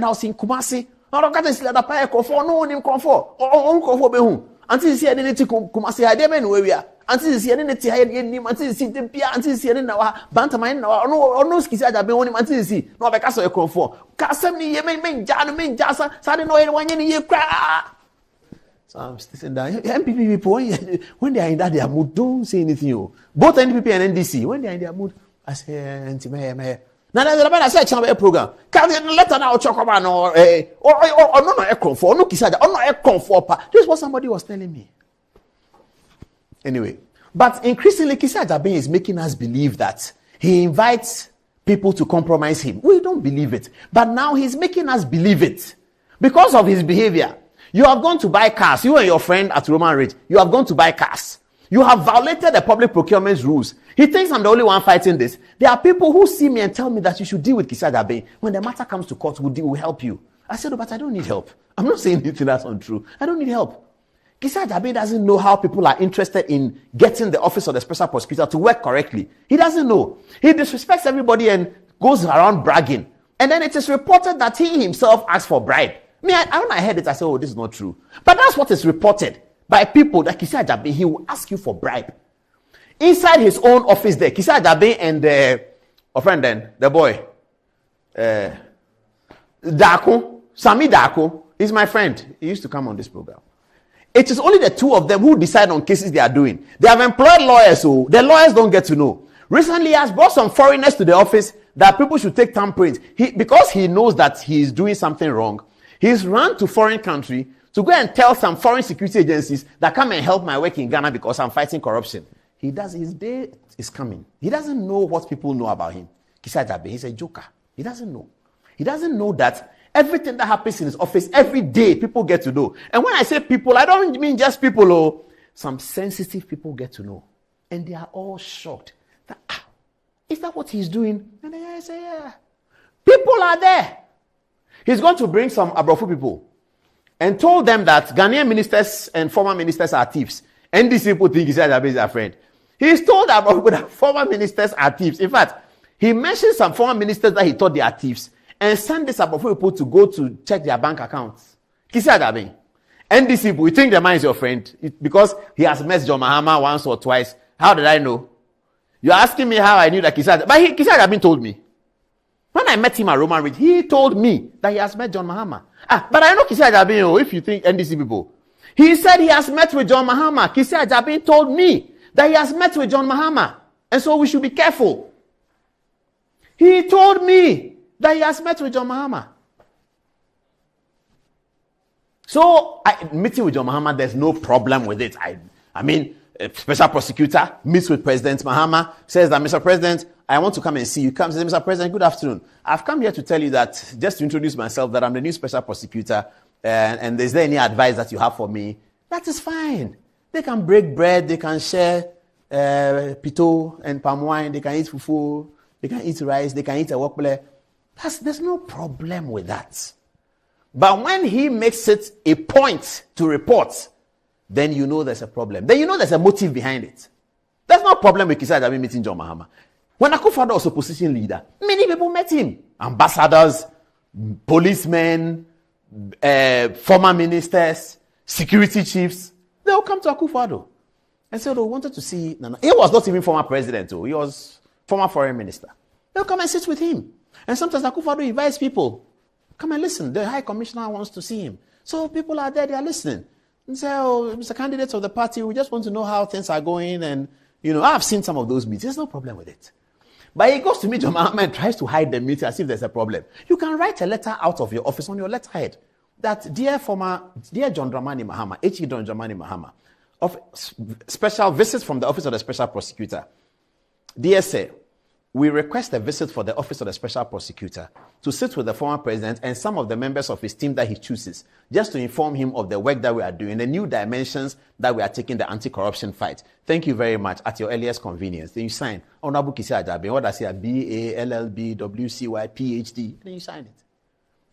was in Kumasi I don't get to the pay for no one in comfort or comfort behu. Until you see anything come say I didn't know where we are. Until you see anything I didn't until you see them pia until you see any now bantamine no skisa that be only until you see no because of comfort. Casem ni ye men jasa so I don't know anyone ye cry. So I'm sitting down. NPP people when they are in that their mood, don't say anything. Both NPP and NDC when they are in their mood, I say now there's a say chamber program. Can you let now talk about no comfort no kisa or no comfort. This is what somebody was telling me. Anyway, but increasingly Kisi Ajabe is making us believe that he invites people to compromise him. We don't believe it, but now he's making us believe it because of his behavior. You have gone to buy cars. You and your friend at Roman Ridge. You have gone to buy cars. You have violated the public procurement rules. He thinks I'm the only one fighting this. There are people who see me and tell me that you should deal with Kisi Ajabe. When the matter comes to court, we'll help you. I said, but I don't need help. I'm not saying anything that's untrue. I don't need help. Kisi Ajabe doesn't know how people are interested in getting the office of the special prosecutor to work correctly. He doesn't know. He disrespects everybody and goes around bragging. And then it is reported that he himself asked for bribe. When I heard it, I said, oh, this is not true. But that's what is reported by people that Kisi Ajabe, he will ask you for bribe. Inside his own office there, Kisi Ajabe and a friend then, the boy, Dako, Sami Dako, is my friend. He used to come on this program. It is only the two of them who decide on cases they are doing. They have employed lawyers, so the lawyers don't get to know. Recently, he has brought some foreigners to the office that people should take thumbprints. Because he knows that he is doing something wrong, he's run to foreign country to go and tell some foreign security agencies that come and help my work in Ghana because I'm fighting corruption. His day is coming. He doesn't know what people know about him. Kisi Ajabe, he's a joker. He doesn't know. He doesn't know that everything that happens in his office, every day, people get to know. And when I say people, I don't mean just people. Some sensitive people get to know. And they are all shocked. Is that what he's doing? And I say, yeah. People are there. He's going to bring some Abrofu people and told them that Ghanaian ministers and former ministers are thieves. And these people think Kisi Ajabe is a friend. He's told Abrofu that former ministers are thieves. In fact, he mentioned some former ministers that he thought they are thieves and sent these Abrofu people to go to check their bank accounts. Kisi Ajabe. And these people, you think the man is your friend because he has met John Mahama once or twice. How did I know? You're asking me how I knew that Kisi Ajabe. But Kisi Ajabe told me. When I met him at Roman Ridge, he told me that he has met John Mahama. But I know Kisi Ajabe, if you think NDC people. He said he has met with John Mahama. Kisi Ajabe told me that he has met with John Mahama. And so we should be careful. He told me that he has met with John Mahama. So, meeting with John Mahama, there's no problem with it. I mean, a special prosecutor meets with President Mahama, says that, Mr. President, I want to come and see you. Comes and says, Mr. President, good afternoon. I've come here to tell you that, just to introduce myself, that I'm the new special prosecutor, and is there any advice that you have for me? That is fine. They can break bread, they can share pito and palm wine, they can eat fufu, they can eat rice, they can eat a wokbele. There's no problem with that. But when he makes it a point to report, then you know there's a problem. Then you know there's a motive behind it. There's no problem with Kisi Ajabe meeting John Mahama. When Akufo-Addo was opposition leader, many people met him. Ambassadors, policemen, former ministers, security chiefs. They all come to Akufo-Addo and said, wanted to see Nana. He was not even former president, though. He was former foreign minister. They'll come and sit with him. And sometimes Akufo-Addo invites people. Come and listen. The High Commissioner wants to see him. So people are there, they are listening. And say, Mr. Candidates of the party, we just want to know how things are going. And, I've seen some of those meetings. There's no problem with it. But he goes to meet John Mahama and tries to hide the meeting as if there's a problem. You can write a letter out of your office on your letterhead that, Dear John Dramani Mahama, H.E. John Dramani Mahama, of special visits from the Office of the Special Prosecutor. Dear Sir, we request a visit for the Office of the Special Prosecutor to sit with the former president and some of the members of his team that he chooses, just to inform him of the work that we are doing, the new dimensions that we are taking the anti-corruption fight. Thank you very much. At your earliest convenience. Then you sign. Honorable Kisi Ajabe, what does it? BA, LLB, WCY, PhD. Then you sign it.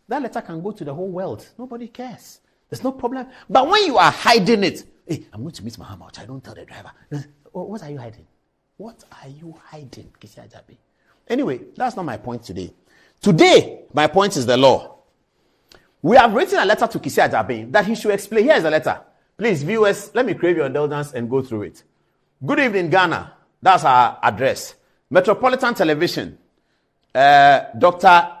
That letter can go to the whole world. Nobody cares. There's no problem. But when you are hiding it, hey, I'm going to meet Mahama. I don't tell the driver. What are you hiding? What are you hiding, Kisi Ajabe? Anyway, that's not my point today. Today, my point is the law. We have written a letter to Kisi Ajabin that he should explain. Here is a letter. Please, viewers, let me crave your indulgence and go through it. Good evening, Ghana. That's our address. Metropolitan Television. Dr.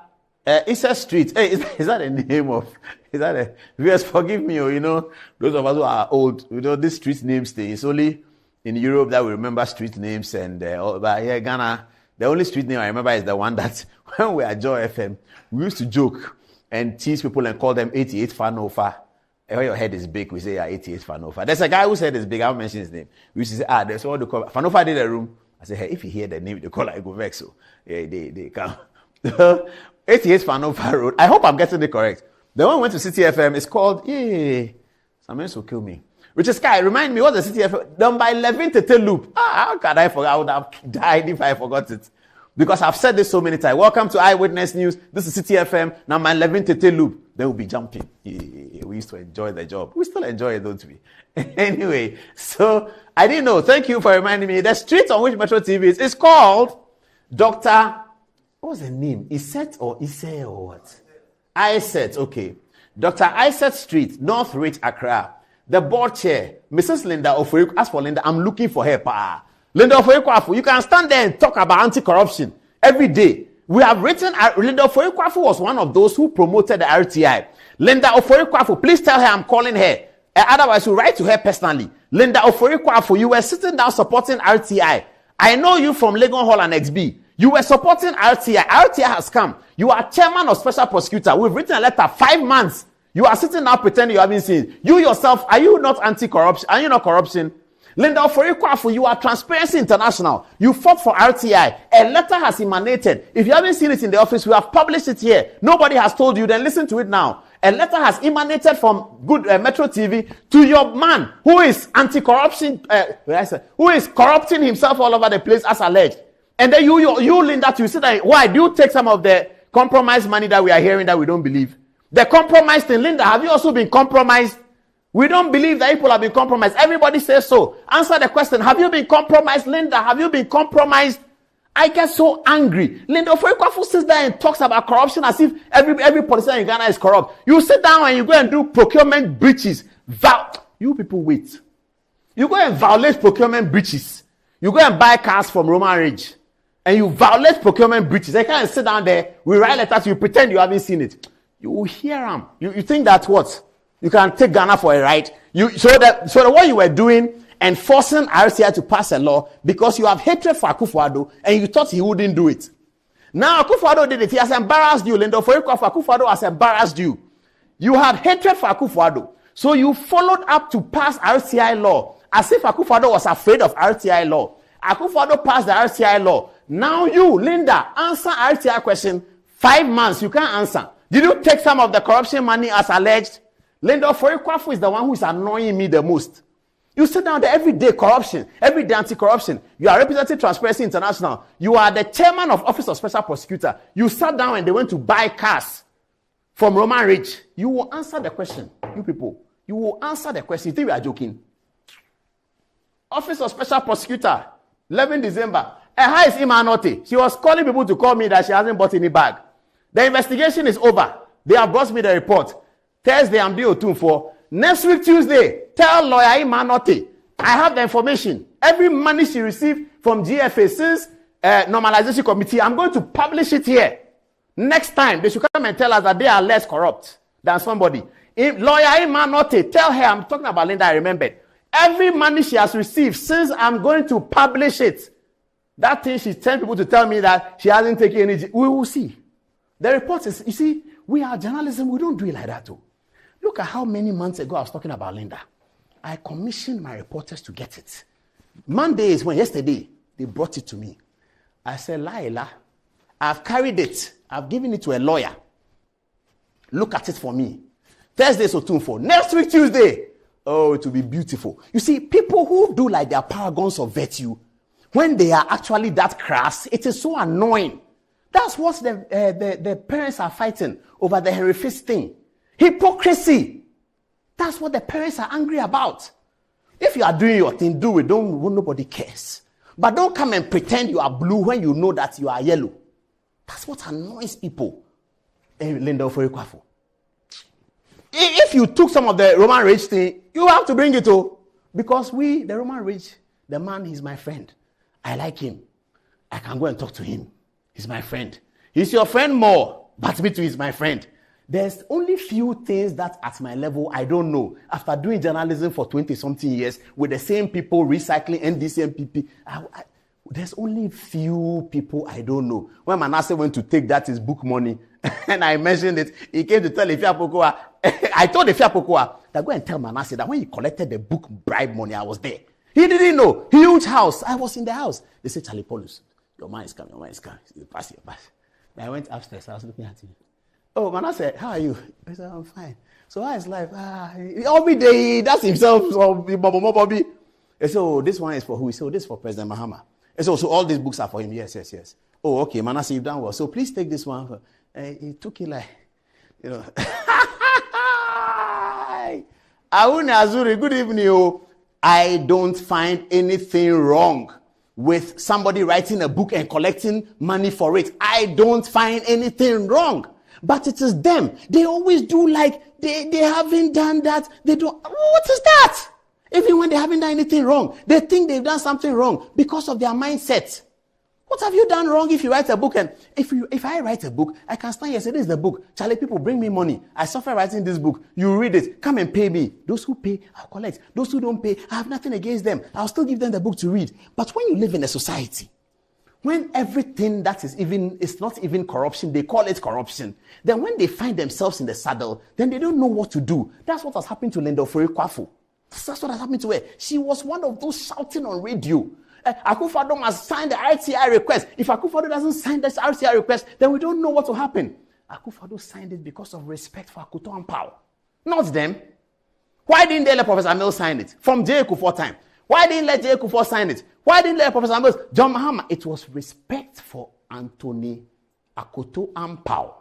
Issa Street. Hey, is that a name of... Is that a... Viewers, forgive me, those of us who are old, this street names thing. It's only in Europe that we remember street names. But here, Ghana, the only street name I remember is the one that when we were at Joy FM, we used to joke and tease people and call them 88 Fanofa. When your head is big, we say 88 Fanofa. There's a guy who said it's big. I won't mention his name. We used to say, there's what they call Fanofa did a room. I said, hey, if you hear the name, they call it go vex. So they come. 88 Fanofa Road. I hope I'm getting it correct. The one we went to City FM is called, some else will kill me. Which is Sky. Remind me, what's the City FM? Number 11 Tete Loop. How could I forget? I would have died if I forgot it. Because I've said this so many times. Welcome to Eyewitness News. This is City FM, number 11 Tete Loop. They will be jumping. We used to enjoy the job. We still enjoy it, don't we? Anyway, so I didn't know. Thank you for reminding me. The street on which Metro TV is called Dr. What's the name? Iset or Isse or what? Iset, okay. Dr. Iset Street, North Ridge, Accra. The board chair, Mrs. Linda Ofoekwafu. As for Linda, I'm looking for her. Linda Ofoekwafu, you can stand there and talk about anti-corruption every day. We have written, Linda Ofoekwafu was one of those who promoted the RTI. Linda Ofoekwafu, please tell her I'm calling her. Otherwise, you write to her personally. Linda Ofoekwafu, you were sitting down supporting RTI. I know you from Legon Hall and XB. You were supporting RTI. RTI has come. You are chairman of special prosecutor. We've written a letter 5 months. You are sitting now pretending you haven't seen. You yourself, are you not anti-corruption? Are you not corruption? Linda Ofoekwafu, you are Transparency International. You fought for RTI. A letter has emanated. If you haven't seen it in the office, we have published it here. Nobody has told you, then listen to it now. A letter has emanated from good Metro TV to your man who is anti-corruption, who is corrupting himself all over the place as alleged. And then you Linda, you sit there. Why do you take some of the compromised money that we are hearing that we don't believe? The compromised thing, Linda, have you also been compromised? We don't believe that people have been compromised. Everybody says so. Answer the question. Have you been compromised, Linda? Have you been compromised? I get so angry. Linda Ofoekwafu sits there and talks about corruption as if every politician in Ghana is corrupt. You sit down and you go and do procurement breaches. You people wait. You go and violate procurement breaches. You go and buy cars from Roman Ridge. And you violate procurement breaches. They can't sit down there. We write letters. You pretend you haven't seen it. You will hear them. You think that what? You can take Ghana for a ride. So what you were doing and forcing RCI to pass a law because you have hatred for Akufo-Addo and you thought he wouldn't do it. Now Akufo-Addo did it. He has embarrassed you. Linda Ofoekwafu, Akufo-Addo has embarrassed you. You had hatred for Akufo-Addo. So you followed up to pass RCI law as if Akufo-Addo was afraid of RCI law. Akufo-Addo passed the RCI law. Now you, Linda, answer RCI question. 5 months, you can't answer. Did you take some of the corruption money as alleged? Linda Ofoekwafu is the one who is annoying me the most. You sit down there every day corruption, every day anti-corruption. You are representing Transparency International. You are the chairman of Office of Special Prosecutor. You sat down and they went to buy cars from Roman Ridge. You will answer the question, you people. You will answer the question. You think we are joking? Office of Special Prosecutor, 11 December. How is Imanote? She was calling people to call me that she hasn't bought any bag. The investigation is over. They have brought me the report. Thursday, I'm due to for. Next week, Tuesday, tell lawyer Imanote, I have the information. Every money she received from GFA since normalization committee, I'm going to publish it here. Next time, they should come and tell us that they are less corrupt than somebody. Lawyer Imanote, tell her, I'm talking about Linda, I remembered. Every money she has received since I'm going to publish it. That thing she's telling people to tell me that she hasn't taken any. We will see. The report is, you see, we are journalism. We don't do it like that too. Look at how many months ago I was talking about Linda. I commissioned my reporters to get it. Monday is when yesterday they brought it to me. I said, Laila, I've carried it. I've given it to a lawyer. Look at it for me. Thursday is Otunfo. Next week, Tuesday. Oh, it will be beautiful. You see, people who do like their paragons of virtue, when they are actually that crass, it is so annoying. That's what the parents are fighting over the Henry Fist thing. Hypocrisy. That's what the parents are angry about. If you are doing your thing, do it. Nobody cares. But don't come and pretend you are blue when you know that you are yellow. That's what annoys people. Linda Ofoekwafu. If you took some of the Roman rich thing, you have to bring it to. Because the Roman rich, the man, he's my friend. I like him. I can go and talk to him. He's my friend. He's your friend more, but me too is my friend. There's only few things that at my level I don't know. After doing journalism for 20-something years with the same people recycling NDC NPP, there's only few people I don't know. When Manasseh went to take that his book money, and I mentioned it, he came to tell Ifeanyi Pokuwa. I told Ifeanyi Pokuwa that go and tell Manasseh that when he collected the book bribe money, I was there. He didn't know. Huge house. I was in the house. They said, Charlie Paulus, your man is coming. Pass. I went upstairs. I was looking at him. Oh, Manasseh, how are you? I said, I'm fine. So how is life? Every day he does himself. Bobby. I said, oh, this one is for who? He said, oh, this is for President Mahama. I said, so all these books are for him. Yes. Oh, okay, Manasseh, you've done well. So please take this one. He took it like, Awuni Azuri, good evening. I don't find anything wrong with somebody writing a book and collecting money for it. I don't find anything wrong. But it is them. They always do like they haven't done that. They don't. What is that? Even when they haven't done anything wrong, they think they've done something wrong because of their mindset. What have you done wrong if you write a book? And if I write a book, I can stand here and say, this is the book. Charlie, people bring me money. I suffer writing this book. You read it. Come and pay me. Those who pay, I'll collect. Those who don't pay, I have nothing against them. I'll still give them the book to read. But when you live in a society, when everything that is not even corruption, they call it corruption, then when they find themselves in the saddle, then they don't know what to do. That's what has happened to Linda Ofori-Kwafo. That's what has happened to her. She was one of those shouting on radio. Akufo-Addo must sign the RTI request. If Akufo-Addo doesn't sign this RTI request, then we don't know what will happen. Akufo-Addo signed it because of respect for Akoto Ampao. Not them. Why didn't they let Professor Mills sign it? From J. Kufuor time. Why didn't let J. Kufuor sign it? Why didn't let Professor Mills? John Mahama. It was respect for Anthony Akoto Ampao,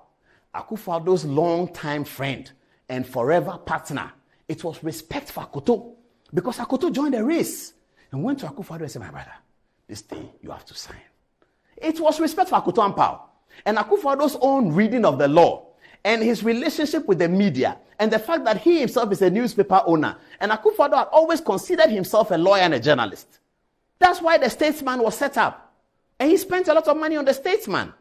Akufo-Addo's long-time friend and forever partner. It was respect for Akoto because Akoto joined the race and went to Akufo-Addo and said, my brother, this thing you have to sign. It was respect for Akoto Ampao and Akufo-Addo's own reading of the law and his relationship with the media and the fact that he himself is a newspaper owner. And Akufo-Addo had always considered himself a lawyer and a journalist. That's why the Statesman was set up. And he spent a lot of money on the Statesman.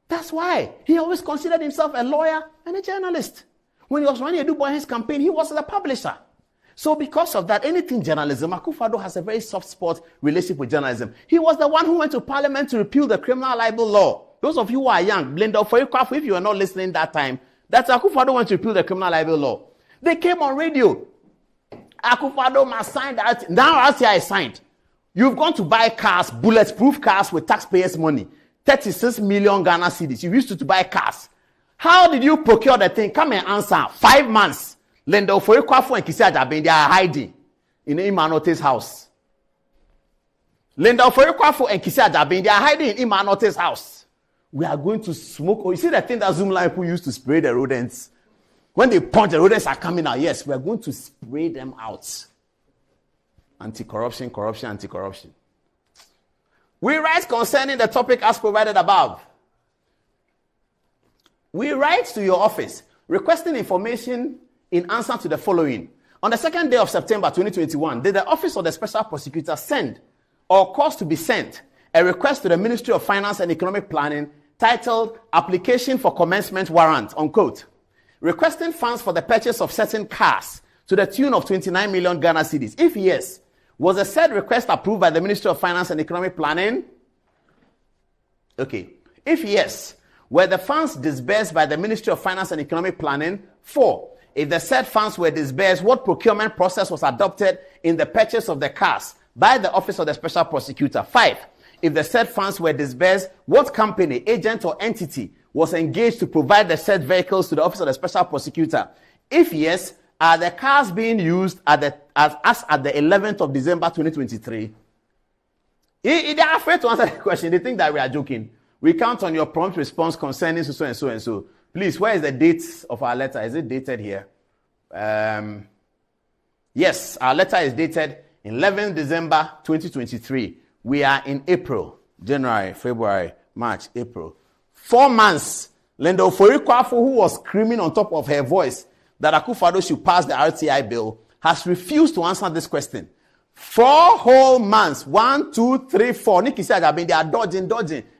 That's why he always considered himself a lawyer and a journalist. When he was running Adu Boy's campaign, he was the publisher. So because of that, anything journalism, Akufo-Addo has a very soft spot relationship with journalism. He was the one who went to Parliament to repeal the criminal libel law. Those of you who are young, Linda Ofori-Kwafo, if you were not listening that time, that's Akufo-Addo went to repeal the criminal libel law. They came on radio. Akufo-Addo must sign that. Now RTI is signed. You've gone to buy cars, bulletproof cars with taxpayers' money. 36 million Ghana cedis. You used to buy cars. How did you procure the thing? Come and answer. 5 months. Linda Ofori-Kwafo and Kisi Ajaben, they are hiding in Imanote's house. Linda Ofori-Kwafo and Kisi Ajaben, they are hiding in Imanote's house. We are going to smoke. Oh, you see the thing that Zoomline people used to spray the rodents? When they punch, the rodents are coming out. Yes, we are going to spray them out. Anti-corruption, corruption, anti-corruption. We write concerning the topic as provided above. We write to your office requesting information in answer to the following. On the 2nd day of September 2021, did the Office of the Special Prosecutor send or cause to be sent a request to the Ministry of Finance and Economic Planning titled Application for Commencement Warrant, unquote, requesting funds for the purchase of certain cars to the tune of 29 million Ghana cedis? If yes, was the said request approved by the Ministry of Finance and Economic Planning? Okay. If yes, were the funds disbursed by the Ministry of Finance and Economic Planning? 4. If the said funds were disbursed, what procurement process was adopted in the purchase of the cars by the Office of the Special Prosecutor? 5. If the said funds were disbursed, what company, agent, or entity was engaged to provide the said vehicles to the Office of the Special Prosecutor? If yes, are the cars being used as at the 11th of December 2023? They are afraid to answer the question. They think that we are joking. We count on your prompt response concerning so and so and so. Please, where is the date of our letter? Is it dated here? Yes, our letter is dated 11th December 2023. We are in April, January, February, March, April. 4 months. Linda Ofori-Kwafo, who was screaming on top of her voice that Akufo-Addo should pass the RTI bill has refused to answer this question. 4 whole months, 1, 2, 3, 4. Nikki said, they are dodging,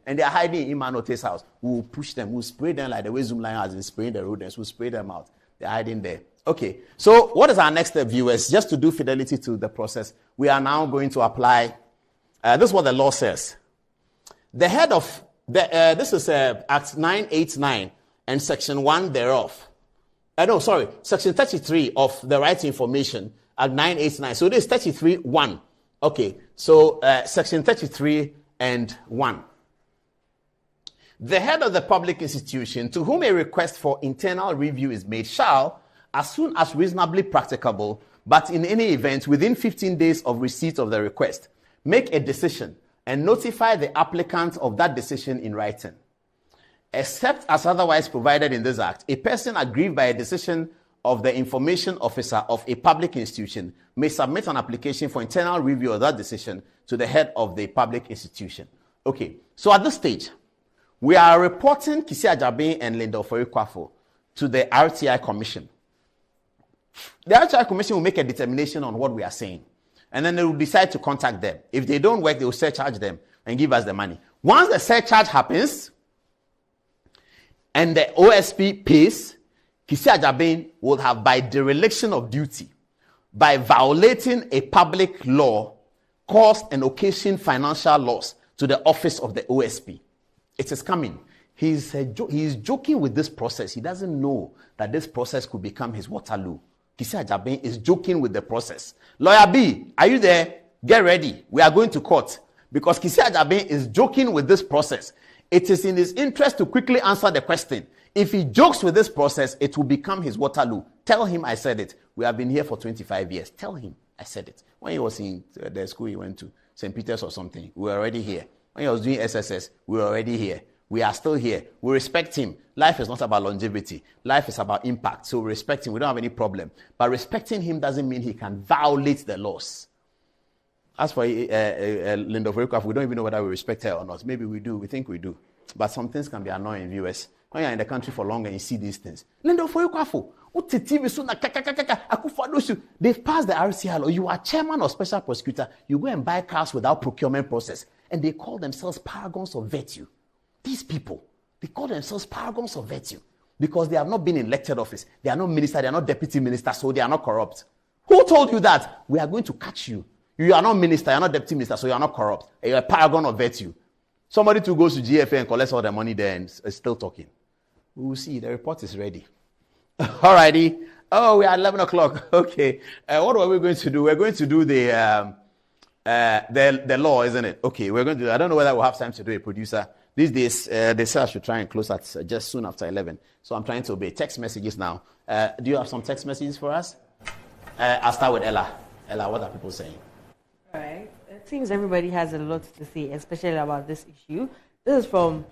and they are hiding in Imanote's house. We will push them, we'll spray them like the way Zoomline has been spraying the rodents. We'll spray them out. They're hiding there. Okay, so what is our next step, viewers? Just to do fidelity to the process, we are now going to apply. This is what the law says. The head of this is Act 989 and Section 1 thereof. Section 33 of the Right to Information, Act 989. So this is 33(1). Okay, so Section 33 and 1. The head of the public institution to whom a request for internal review is made shall, as soon as reasonably practicable, but in any event within 15 days of receipt of the request, make a decision and notify the applicant of that decision in writing. Except as otherwise provided in this act, a person aggrieved by a decision of the information officer of a public institution may submit an application for internal review of that decision to the head of the public institution. Okay, so at this stage, we are reporting Kisi Agyabin and Linda Oforie-Kwafo to the RTI Commission. The RTI Commission will make a determination on what we are saying, and then they will decide to contact them. If they don't work, they will surcharge them and give us the money. Once the surcharge happens, and the OSP pays, Kisi Agyabin will have, by dereliction of duty, by violating a public law, caused and occasioned financial loss to the office of the OSP. It is coming. He is joking with this process. He doesn't know that this process could become his Waterloo. Kisi Agyabin is joking with the process. Lawyer B, are you there? Get ready. We are going to court. Because Kisi Agyabin is joking with this process. It is in his interest to quickly answer the question. If he jokes with this process, it will become his Waterloo. Tell him I said it. We have been here for 25 years. Tell him I said it. When he was in the school he went to, St. Peter's or something, we were already here. When he was doing SSS, we were already here. We are still here. We respect him. Life is not about longevity. Life is about impact. So we respect him. We don't have any problem. But respecting him doesn't mean he can violate the laws. As for Linda Oforie-Kwafo, we don't even know whether we respect her or not. Maybe we do. We think we do. But some things can be annoying, viewers. When you're in the country for long and you see these things. Linda Oforie-Kwafo, they've passed the RCI law. You are chairman or special prosecutor. You go and buy cars without procurement process. And they call themselves paragons of virtue. These people, they call themselves paragons of virtue because they have not been in elected office. They are not minister, they are not deputy minister, so they are not corrupt. Who told you that? We are going to catch you. You are not minister, you are not deputy minister, so you are not corrupt. You are a paragon of virtue. Somebody who goes to GFA and collects all the money there and is still talking. We will see. The report is ready. Alrighty. Oh, we are 11 o'clock. Okay. What are we going to do? We're going to do the law, isn't it? Okay. We're going to do. I don't know whether we'll have time to do a producer. These days, they say I should try and close at just soon after 11. So I'm trying to obey. Text messages now. Do you have some text messages for us? I'll start with Ella. Ella, what are people saying? All right. It seems everybody has a lot to say, especially about this issue. This is from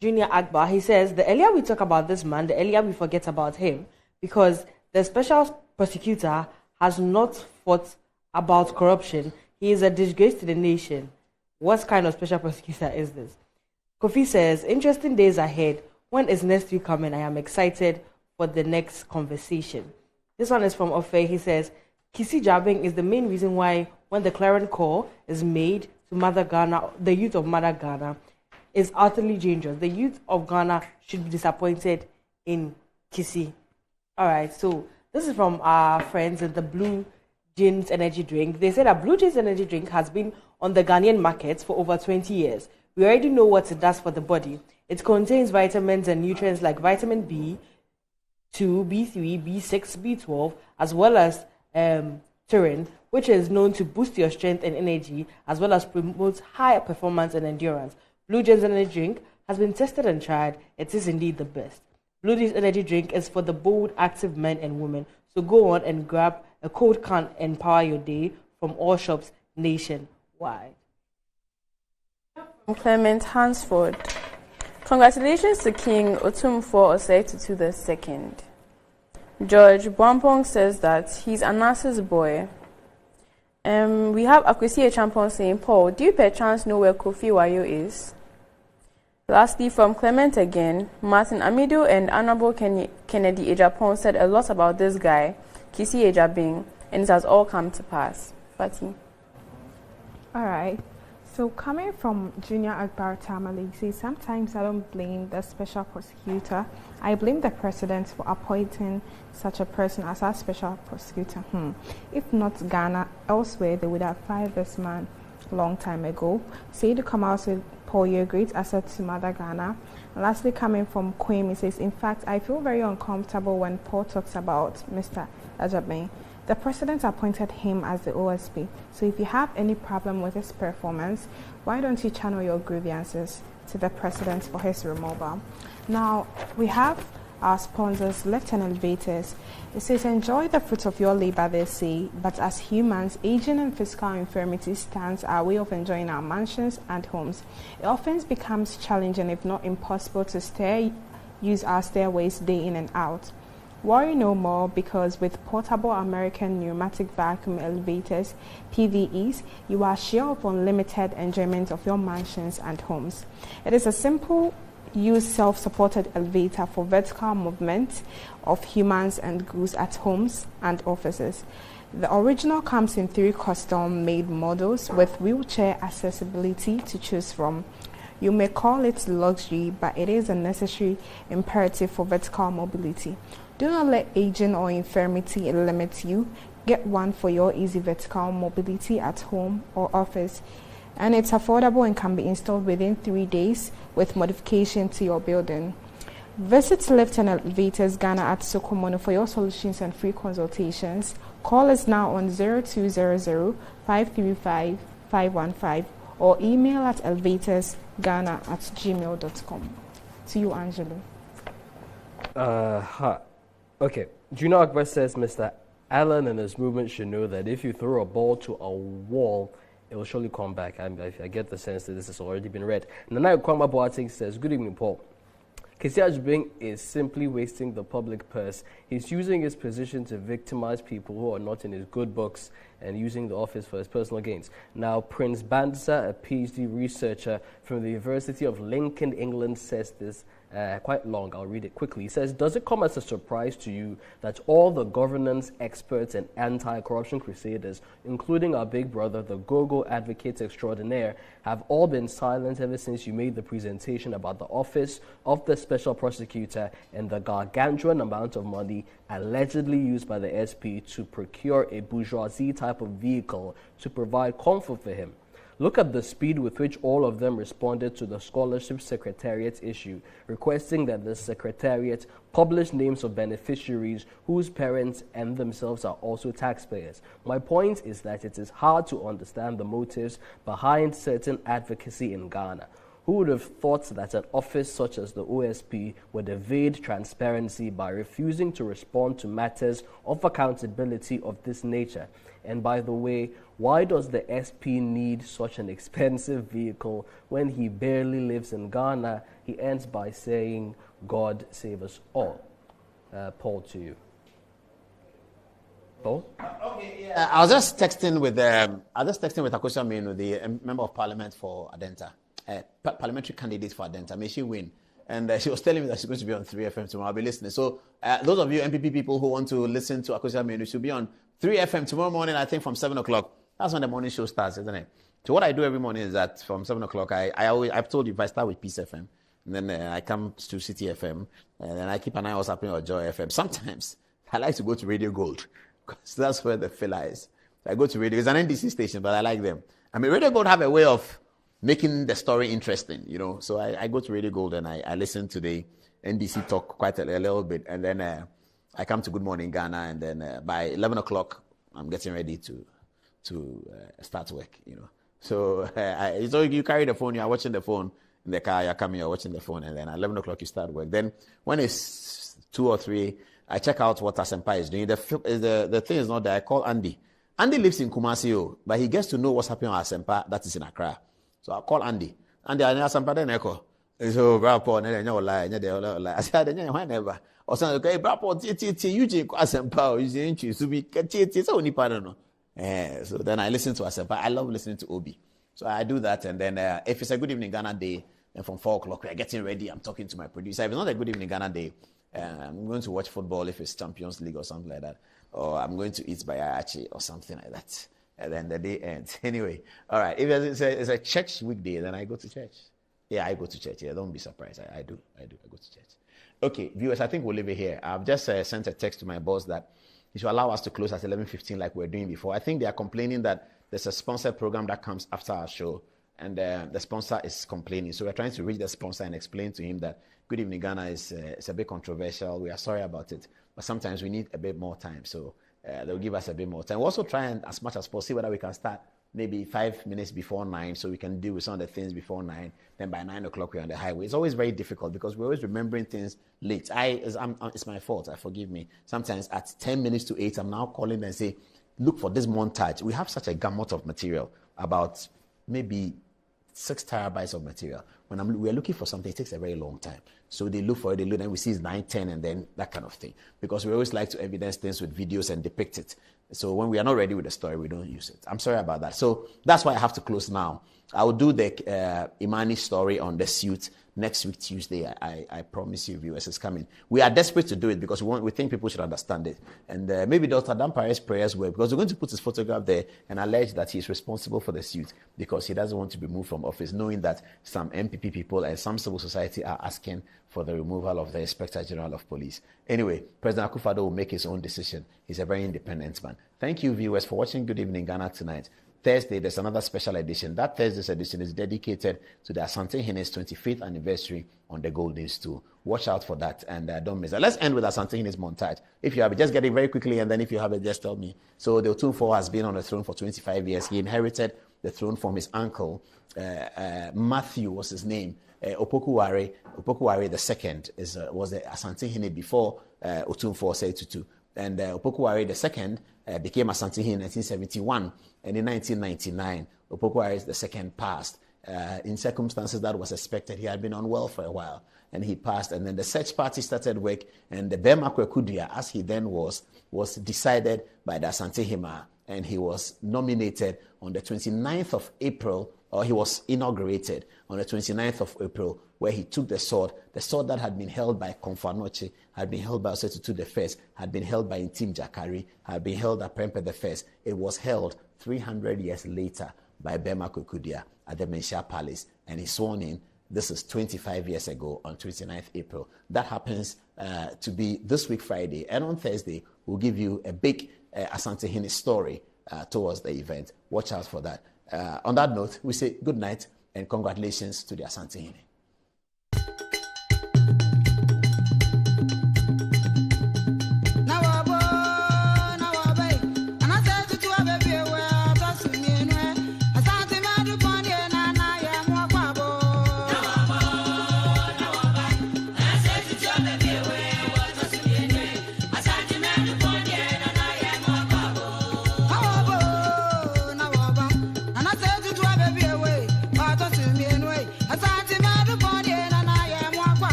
Junior Akbar. He says, the earlier we talk about this man, the earlier we forget about him, because the special prosecutor has not fought about corruption. He is a disgrace to the nation. What kind of special prosecutor is this? Kofi says, interesting days ahead. When is next week coming? I am excited for the next conversation. This one is from Ofe. He says, Kisi Agyabin is the main reason why when the clarion call is made to Mother Ghana, the youth of Mother Ghana is utterly dangerous. The youth of Ghana should be disappointed in Kisi. All right, so this is from our friends at the Blue Jeans Energy Drink. They said that Blue Jeans Energy Drink has been on the Ghanaian market for over 20 years. We already know what it does for the body. It contains vitamins and nutrients like vitamin B2, B3, B6, B12, as well as taurine, which is known to boost your strength and energy, as well as promote higher performance and endurance. Blue Jeans Energy Drink has been tested and tried. It is indeed the best. Blue Jeans Energy Drink is for the bold, active men and women. So go on and grab a cold can and empower your day from all shops nationwide. Clement Hansford. Congratulations to King Otumfuo Osei Tutu II. George Bwampong says that he's Anas's boy. We have Akwesi Champon saying, Paul, do you perchance know where Kofi Wayo is? Lastly, from Clement again, Martin Amido and Honorable Kennedy Ejapon said a lot about this guy, Kisi Ejabing, and it has all come to pass. Fati. All right. So coming from Junior Akbar Tamale, he says, sometimes I don't blame the special prosecutor. I blame the president for appointing such a person as our special prosecutor. If not Ghana, elsewhere, they would have fired this man a long time ago. Seydou Kamal said, Paul, you're a great asset to Mother Ghana. And lastly, coming from Quim, he says, in fact, I feel very uncomfortable when Paul talks about Mr. Ajabeng. The president appointed him as the OSP. So if you have any problem with his performance, why don't you channel your grievances to the president for his removal? Now, we have our sponsors, Left and Elevators. It says, enjoy the fruits of your labor, they say, but as humans, aging and physical infirmity stands our way of enjoying our mansions and homes. It often becomes challenging, if not impossible, to use our stairways day in and out. Worry no more, because with portable American pneumatic vacuum elevators, PVEs, you are sure of unlimited enjoyment of your mansions and homes. It is a simple use self-supported elevator for vertical movement of humans and goods at homes and offices. The original comes in 3 custom-made models with wheelchair accessibility to choose from. You may call it luxury, but it is a necessary imperative for vertical mobility. Do not let aging or infirmity limit you. Get one for your easy vertical mobility at home or office. And it's affordable and can be installed within 3 days with modification to your building. Visit Lift and Elevators Ghana at Sokomono for your solutions and free consultations. Call us now on 0200-535-515 or email at elevatorsghana@gmail.com. To you, Angelo. Okay. Junior Akbar says Mr. Allen and his movement should know that if you throw a ball to a wall, it will surely come back. I get the sense that this has already been read. Nana Kwama Boateng says, good evening, Paul. Kisi Ajibeng is simply wasting the public purse. He's using his position to victimize people who are not in his good books and using the office for his personal gains. Now, Prince Banza, a PhD researcher from the University of Lincoln, England, says this quite long. I'll read it quickly. He says, does it come as a surprise to you that all the governance experts and anti-corruption crusaders, including our big brother, the go-go advocates extraordinaire, have all been silent ever since you made the presentation about the office of the special prosecutor and the gargantuan amount of money allegedly used by the SP to procure a bourgeoisie type of vehicle to provide comfort for him? Look at the speed with which all of them responded to the Scholarship Secretariat issue, requesting that the Secretariat publish names of beneficiaries whose parents and themselves are also taxpayers. My point is that it is hard to understand the motives behind certain advocacy in Ghana. Who would have thought that an office such as the OSP would evade transparency by refusing to respond to matters of accountability of this nature? And by the way, why does the SP need such an expensive vehicle when he barely lives in Ghana? He ends by saying, God save us all. Paul, to you. Paul? I was just texting with Akosia Menu, the member of parliament for Adenta. Parliamentary candidate for Adenta. May she win. And she was telling me that she's going to be on 3FM tomorrow. I'll be listening. So those of you NPP people who want to listen to Akosia Menu should be on 3FM tomorrow morning, I think from 7 o'clock. That's when the morning show starts, isn't it? So what I do every morning is that from 7 o'clock, I've told you, if I start with Peace FM, and then I come to City FM, and then I keep an eye on what's happening on Joy FM. Sometimes I like to go to Radio Gold, because that's where the filler is. I go to Radio. It's an NDC station, but I like them. I mean, Radio Gold have a way of making the story interesting, you know. So I go to Radio Gold and I listen to the NDC talk quite a little bit, and then I come to Good Morning Ghana, and then by 11 o'clock, I'm getting ready to start work, you know. So so you carry the phone, you are watching the phone in the car, you're coming, you're watching the phone, and then at 11 o'clock you start work. Then when it's 2 or 3, I check out what Asempa is doing. The thing is not that I call Andy. Andy lives in Kumasi, but he gets to know what's happening on Asempa that is in Accra. So I call Andy. Andy, I know Asempa then echo. So Brapo, I said, why never? Or something, okay, Brapo, you Asempa, you to be only pardon. So then I listen to Asempa. I love listening to Obi. So I do that, and then if it's a Good Evening Ghana day, then from 4 o'clock we are getting ready. I'm talking to my producer. If it's not a Good Evening Ghana day, I'm going to watch football if it's Champions League or something like that, or I'm going to eat bayachi or something like that. And then the day ends. Anyway, all right. If it's a church weekday, then I go to church. Yeah, I go to church. Yeah, don't be surprised. I do. I go to church. Okay, viewers, I think we'll leave it here. I've just sent a text to my boss that he should allow us to close at 11:15 like we were doing before. I think they are complaining that there's a sponsored program that comes after our show, and the sponsor is complaining. So we're trying to reach the sponsor and explain to him that Good Evening Ghana is a bit controversial. We are sorry about it, but sometimes we need a bit more time. So they'll give us a bit more time. We'll also try and, as much as possible, see whether we can start maybe 5 minutes before 9, so we can deal with some of the things before 9. Then by 9 o'clock, we're on the highway. It's always very difficult because we're always remembering things late. It's my fault. Forgive me. Sometimes at 10 minutes to 8, I'm now calling and say, look for this montage. We have such a gamut of material, about maybe 6 terabytes of material. When we're looking for something, it takes a very long time. So they look for it, and we see it's 9, 10, and then that kind of thing. Because we always like to evidence things with videos and depict it. So when we are not ready with the story, we don't use it. I'm sorry about that. So that's why I have to close now. I will do the Imani story on the suit next week, Tuesday. I promise you, viewers, it's coming. We are desperate to do it because we think people should understand it. And maybe Dr. Dampare's prayers were, because we're going to put his photograph there and allege that he's responsible for the suit because he doesn't want to be moved from office, knowing that some NPP people and some civil society are asking for the removal of the Inspector General of Police. Anyway, President Akufo-Addo will make his own decision. He's a very independent man. Thank you, viewers, for watching Good Evening Ghana tonight. Thursday, there's another special edition. That Thursday's edition is dedicated to the Asantehene's 25th anniversary on the Golden Stool. Watch out for that and don't miss it. Let's end with Asantehene's montage. If you have it, just get it very quickly, and then if you have it, just tell me. So the Otumfuo has been on the throne for 25 years. He inherited the throne from his uncle. Matthew was his name. Opokuware II was the Asantehene before Otumfuo Osei-Tutu. And Opokuware II became Asantehene in 1971. And in 1999, Opokuware II passed. In circumstances that was expected, he had been unwell for a while. And he passed. And then the search party started work. And the Bema Kwekudia, as he then was decided by the Asantehene. And he was nominated on the 29th of April, or he was inaugurated on the 29th of April, where he took the sword that had been held by Komfanoche, had been held by Osei-Tutu I, had been held by Ntim Jakari, had been held by Prempeh I. It was held 300 years later by Bema Kwekudia at the Menchia Palace, and he sworn in. This is 25 years ago on 29th April. That happens to be this week Friday, and on Thursday, we'll give you a big Asantehene story towards the event. Watch out for that. On that note, we say good night and congratulations to the Asantehene.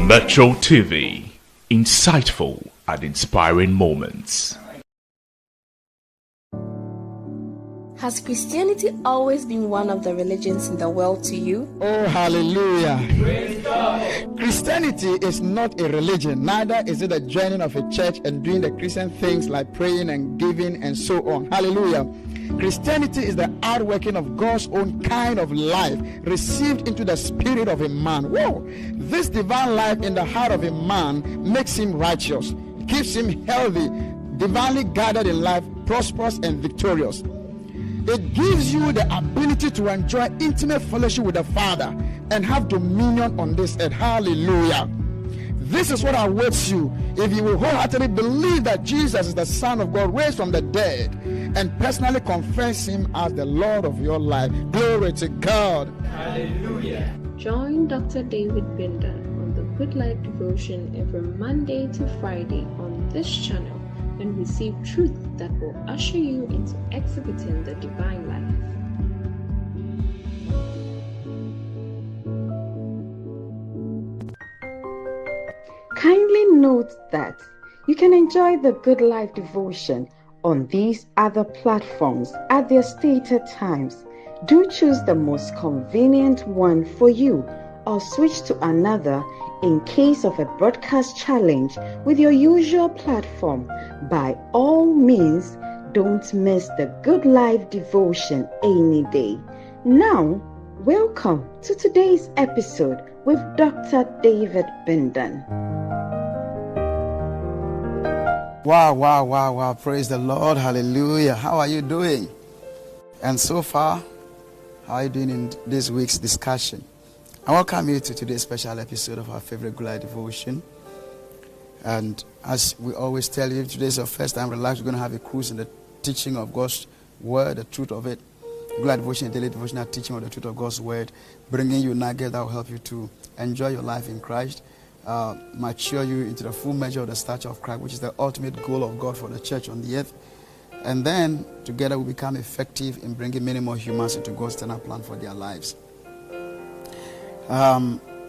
Metro TV, insightful and inspiring moments. Has Christianity always been one of the religions in the world to you? Oh, hallelujah. Christianity is not a religion, neither is it a joining of a church and doing the Christian things like praying and giving and so on. Hallelujah. Christianity is the outworking of God's own kind of life received into the spirit of a man. Whoa! This divine life in the heart of a man makes him righteous, keeps him healthy, divinely guided in life, prosperous and victorious. It gives you the ability to enjoy intimate fellowship with the Father and have dominion on this earth. Hallelujah. This is what awaits you if you will wholeheartedly believe that Jesus is the Son of God raised from the dead and personally confess him as the Lord of your life. Glory to God. Hallelujah. Join Dr. David Binder on the Good Life Devotion every Monday to Friday on this channel and receive truth that will usher you into exhibiting the divine life. Kindly note that You can enjoy the Good Life devotion on these other platforms at their stated times. Do choose the most convenient one for you or switch to another in case of a broadcast challenge with your usual platform. By all means, don't miss the Good Life devotion any day. Now, welcome to today's episode with Dr. David Bindan. Wow. Praise the Lord. Hallelujah. How are you doing? And so far, how are you doing in this week's discussion? I welcome you to today's special episode of our favorite Good Life devotion. And as we always tell you, if today is your first time, relax. We're going to have a cruise in the teaching of God's word, the truth of it. Good Life devotion, daily devotional teaching of the truth of God's word, bringing you nuggets that will help you to enjoy your life in Christ, mature you into the full measure of the stature of Christ, which is the ultimate goal of God for the church on the earth. And then together we become effective in bringing many more humans into God's eternal plan for their lives.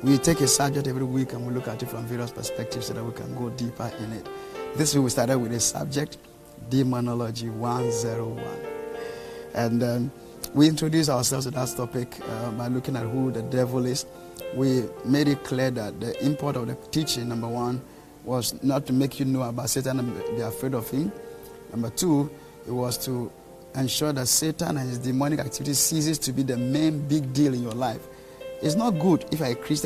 We take a subject every week and we look at it from various perspectives so that we can go deeper in it. This week we started with a subject, Demonology 101. And we introduced ourselves to that topic by looking at who the devil is. We made it clear that the import of the teaching, number one, was not to make you know about Satan and be afraid of him. Number two, it was to ensure that Satan and his demonic activity ceases to be the main big deal in your life. It's not good if you're a Christian